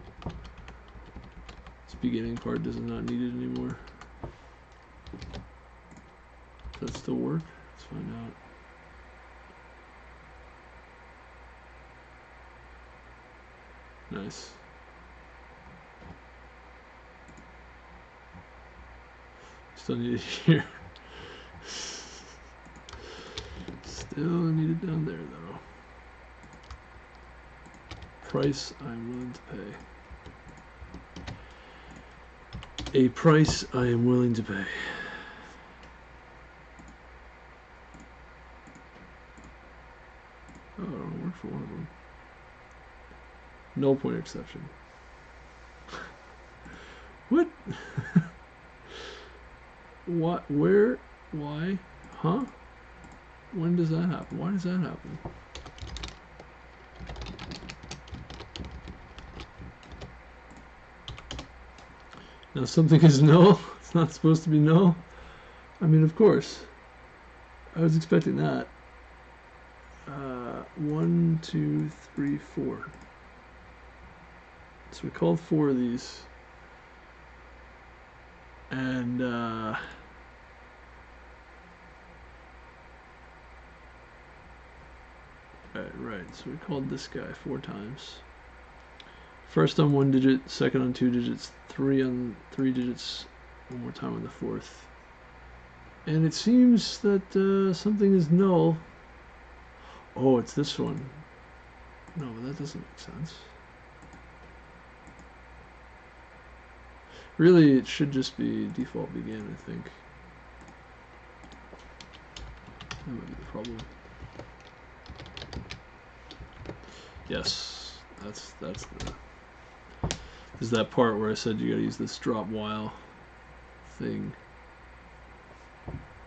This beginning part does not need it anymore. Does that still work? Let's find out. Nice. Still need it here. Still need it down there though. Price I'm willing to pay. A price I am willing to pay. Oh, it don't work for one of them. Null pointer exception. What? What? Where? Why? Huh? When does that happen? Why does that happen? Now something is null. It's not supposed to be null. I mean, of course. I was expecting that. 1, 2, 3, 4. So we called 4 of these. And right, so we called this guy 4 times. First on 1 digit, second on 2 digits, 3 on 3 digits, one more time on the 4th. And it seems that something is null. Oh, it's this one. No, but that doesn't make sense. Really, it should just be default begin, I think. That might be the problem. Yes, that's the... This is that part where I said you gotta use this drop while thing.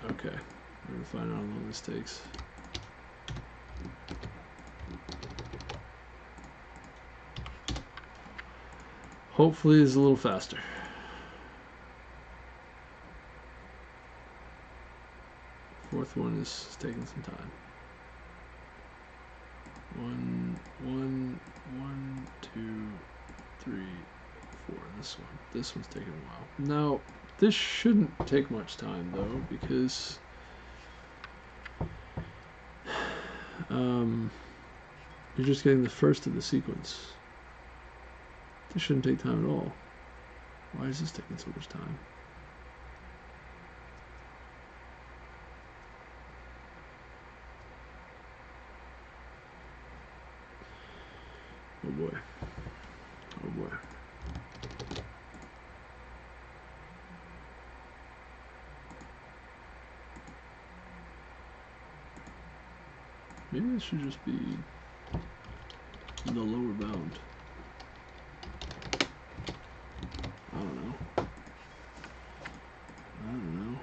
Okay, we're gonna find out how long this takes. Hopefully it's a little faster. fourth one is taking some time. 1, 1, 1, 2, 3, 4. This one's taking a while. Now, this shouldn't take much time though, because you're just getting the first of the sequence. This shouldn't take time at all. Why is this taking so much time? Oh boy. Oh boy. Maybe this should just be the lower bound. I don't know. I don't know.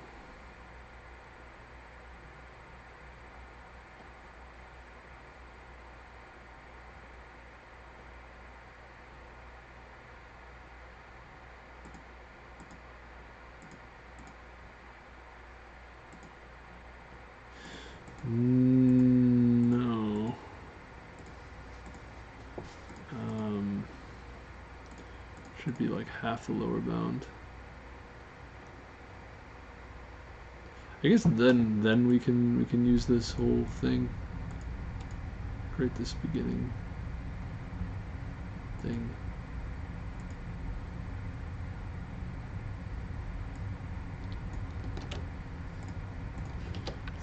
No. Should be like half the lower bound. I guess then we can use this whole thing. Create this beginning thing.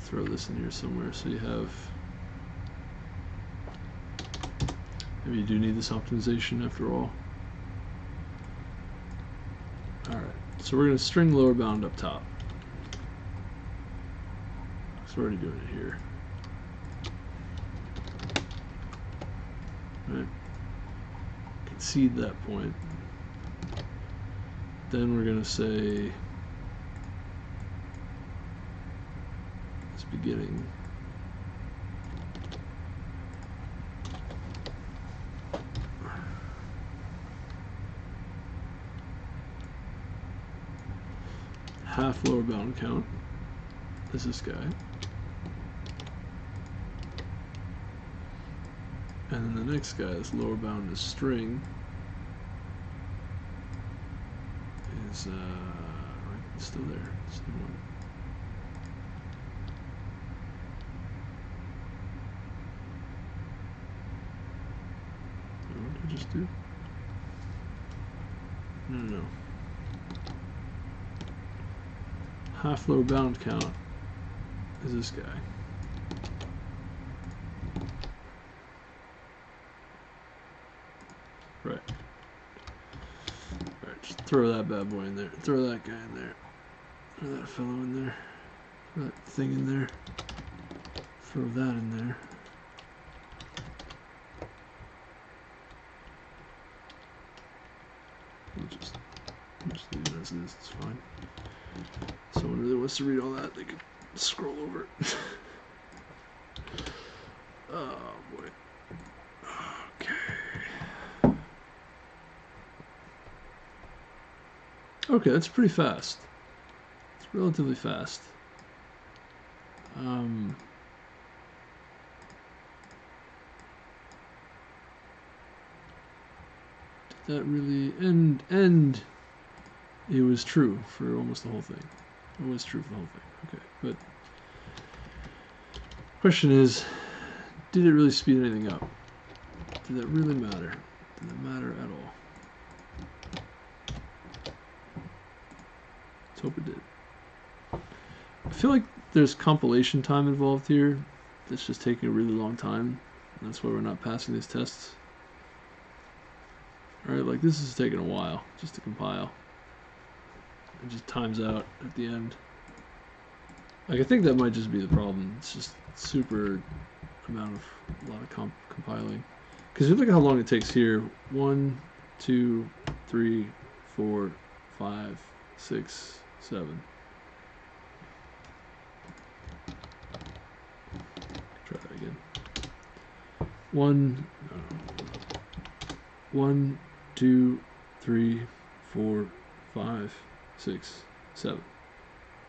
Throw this in here somewhere so you have. Maybe you do need this optimization after all. Alright, so we're going to string lower bound up top. So we're already doing it here. Right. Concede that point. Then we're going to say this beginning. Half lower bound count is this guy. And then the next guy is lower bound is string. Is right, it's still there. It's the one. What did I just do? No. Half lower bound count is this guy. Right. Alright, just throw that bad boy in there. Throw that guy in there. Throw that fellow in there. Throw that thing in there. Throw that in there. We'll just leave it as is, it's fine. Someone really wants to read all that, they could scroll over it. Oh boy. Okay, that's pretty fast. It's relatively fast. Did that really and it was true for almost the whole thing. It was true for the whole thing. Okay, but question is, did it really speed anything up? Did that really matter? Did it matter at all? Let's hope it did. I feel like there's compilation time involved here that's just taking a really long time. And that's why we're not passing these tests. Alright, like this is taking a while just to compile. It just times out at the end. Like I think that might just be the problem. It's just super a lot of compiling. Because look at how long it takes here. 1, 2, 3, 4, 5, 6, 7. Try that again. 1, 2, 3, 4, 5, 6, 7,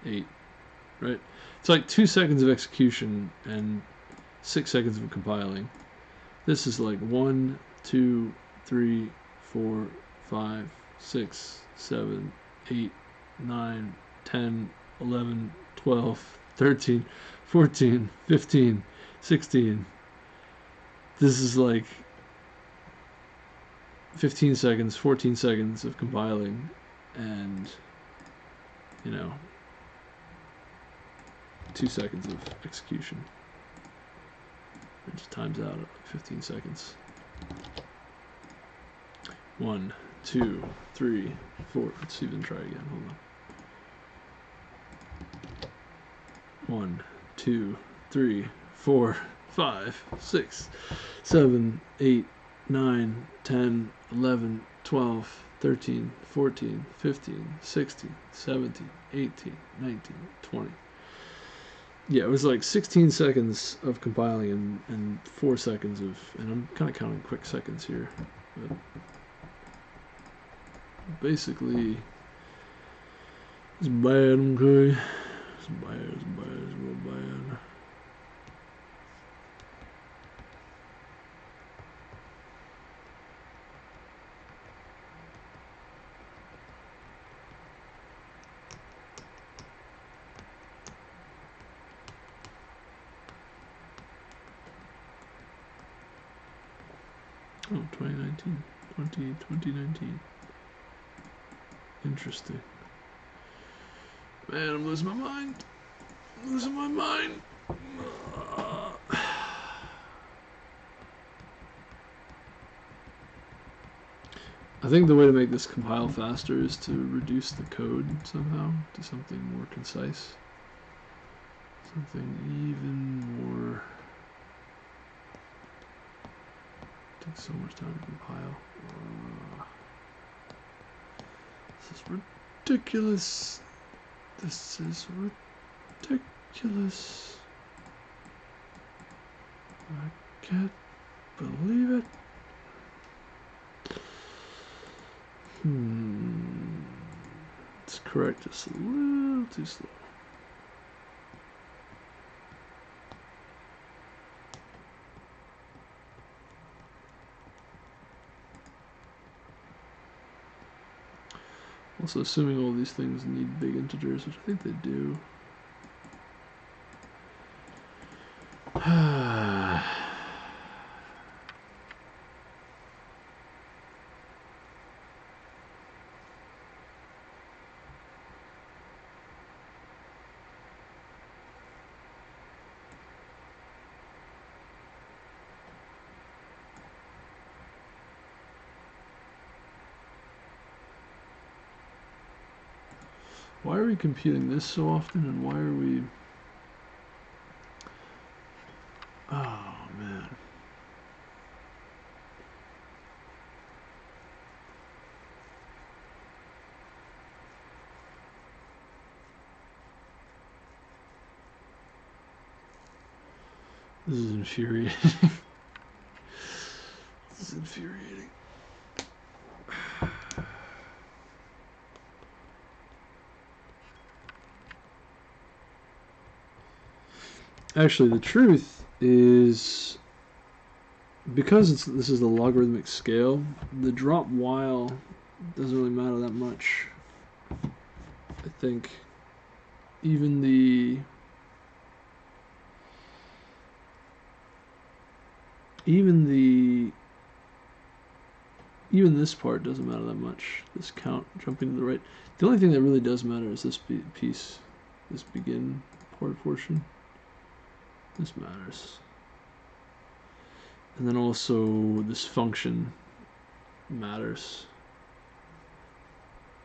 8, right? It's like 2 seconds of execution and 6 seconds of compiling. This is like 1, 2, 3, 4, 5, 6, 7, 8, 9, 10, 11, 12, 13, 14, 15, 16. This is like 15 seconds, 14 seconds of compiling, and, you know, 2 seconds of execution. It just times out at 15 seconds. 1, 2, 3, 4. Let's even try again. Hold on. 1, 2, 3, 4, 5, 6, 7, 8, 9, 10, 11, 12, 13, 14, 15, 16, 17, 18, 19, 20. Yeah, it was like 16 seconds of compiling and 4 seconds of, and I'm kind of counting quick seconds here, but basically, it's bad, okay? It's bad, it's real bad. Oh, 2019. Interesting. Man, I'm losing my mind. I'm losing my mind. I think the way to make this compile faster is to reduce the code somehow to something more concise. Something even more... It takes so much time to compile. This is ridiculous. This is ridiculous. I can't believe it. It's correct, just a little too slow. Also, assuming all these things need big integers, which I think they do. Why are we computing this so often, and why are we... Oh, man. This is infuriating. This is infuriating. Actually, the truth is, because this is the logarithmic scale, the drop while doesn't really matter that much. I think even this part doesn't matter that much. This count jumping to the right. The only thing that really does matter is this piece, this begin portion. This matters. And then also this function matters.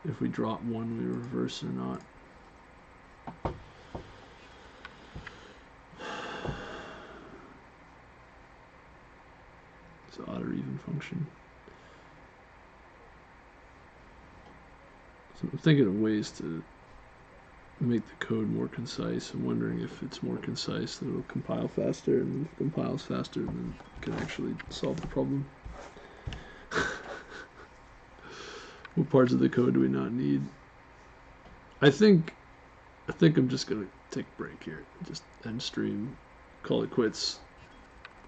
If we drop one, we reverse or not. It's odd or even function. So I'm thinking of ways to make the code more concise. I'm wondering if it's more concise, that it'll compile faster, and if it compiles faster, then it can actually solve the problem. What parts of the code do we not need? I think I'm just gonna take a break here. Just end stream, call it quits.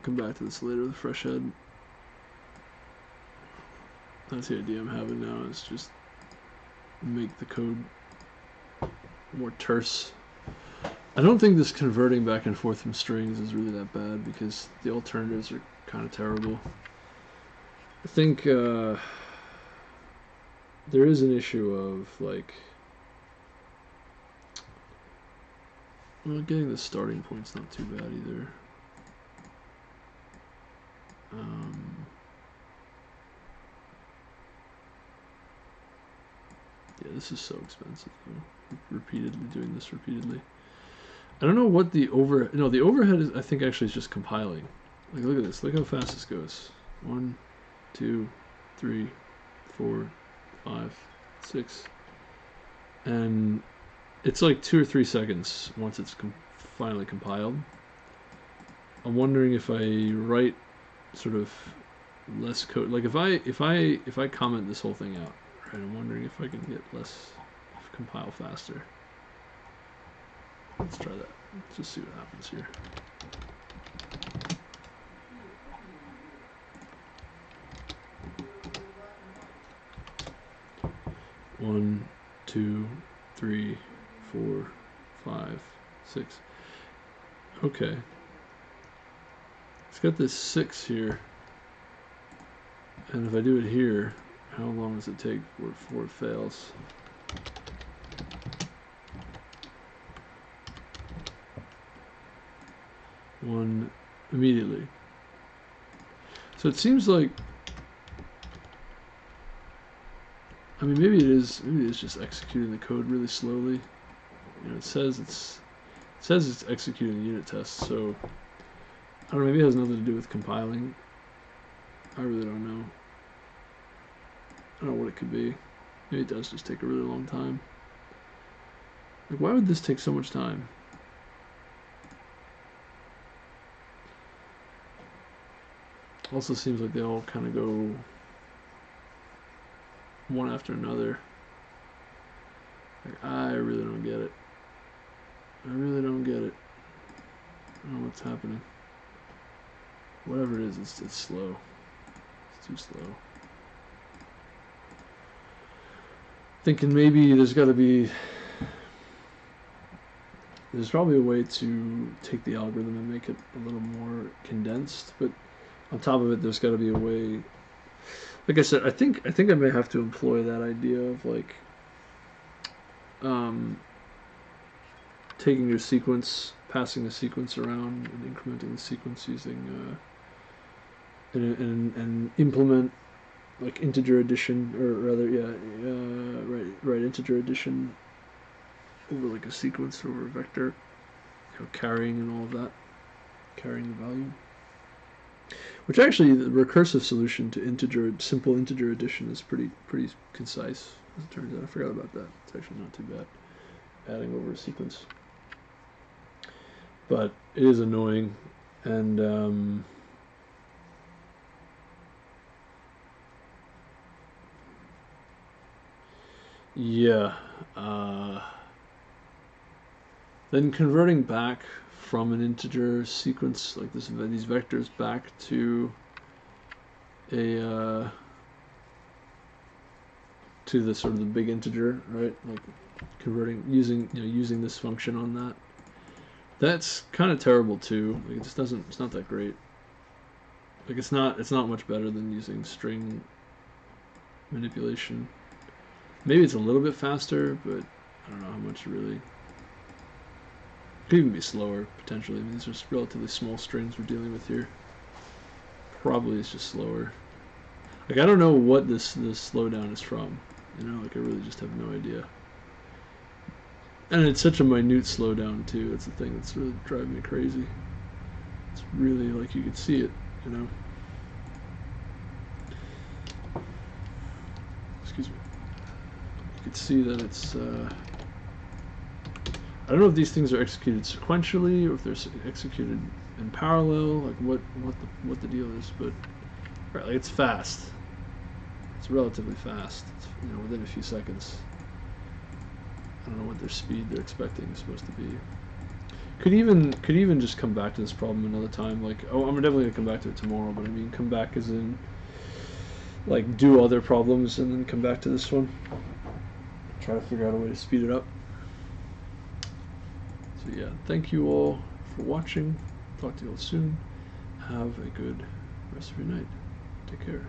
Come back to this later with a fresh head. That's the idea I'm having now, is just make the code more terse. I don't think this converting back and forth from strings is really that bad because the alternatives are kind of terrible. I think there is an issue of like, well, getting the starting point's not too bad either. Yeah, this is so expensive though. Repeatedly doing this repeatedly. I don't know what the the overhead is. I think actually is just compiling. Like, look at this. Look how fast this goes. 1, 2, 3, 4, 5, 6, and it's like 2 or 3 seconds once it's finally compiled. I'm wondering if I write sort of less code. Like if I comment this whole thing out, right? I'm wondering if I can get less, compile faster. Let's try that. Let's just see what happens here. One, 2, 3, 4, 5, 6. Okay. It's got this 6 here. And if I do it here, how long does it take before it fails? One immediately. So it seems like, I mean, maybe it is just executing the code really slowly. You know, it says it's executing the unit tests, so I don't know, maybe it has nothing to do with compiling. I really don't know. I don't know what it could be. Maybe it does just take a really long time. Like, why would this take so much time? Also seems like they all kind of go one after another. Like, I really don't get it. I really don't get it. I don't know what's happening. Whatever it is, it's slow. It's too slow. Thinking maybe there's probably a way to take the algorithm and make it a little more condensed, but on top of it, there's got to be a way. Like I said, I think I may have to employ that idea of like taking your sequence, passing the sequence around, and incrementing the sequence using and implement like integer addition, or rather, right, integer addition over like a sequence or a vector, you know, carrying and all of that, carrying the value. Which actually, the recursive solution to simple integer addition is pretty concise, as it turns out. I forgot about that. It's actually not too bad, adding over a sequence. But it is annoying, and yeah. Then converting back from an integer sequence like this, these vectors back to a to the sort of the big integer, right? Like converting using this function on that. That's kind of terrible too. Like, it just doesn't. It's not that great. Like, it's not much better than using string manipulation. Maybe it's a little bit faster, but I don't know how much really. It could even be slower, potentially. I mean, these are relatively small strings we're dealing with here. Probably it's just slower. Like, I don't know what this slowdown is from. You know, like, I really just have no idea. And it's such a minute slowdown, too. That's the thing that's really driving me crazy. It's really, like, you could see it, you know. Excuse me. You could see that it's, I don't know if these things are executed sequentially or if they're executed in parallel, like what the deal is, but right, like, it's fast. It's relatively fast. It's, you know, within a few seconds. I don't know what their speed they're expecting is supposed to be. Could even just come back to this problem another time. Like, oh, I'm definitely gonna come back to it tomorrow. But I mean, come back as in like do other problems and then come back to this one. Try to figure out a way to speed it up. So yeah, thank you all for watching. Talk to you all soon. Have a good rest of your night. Take care.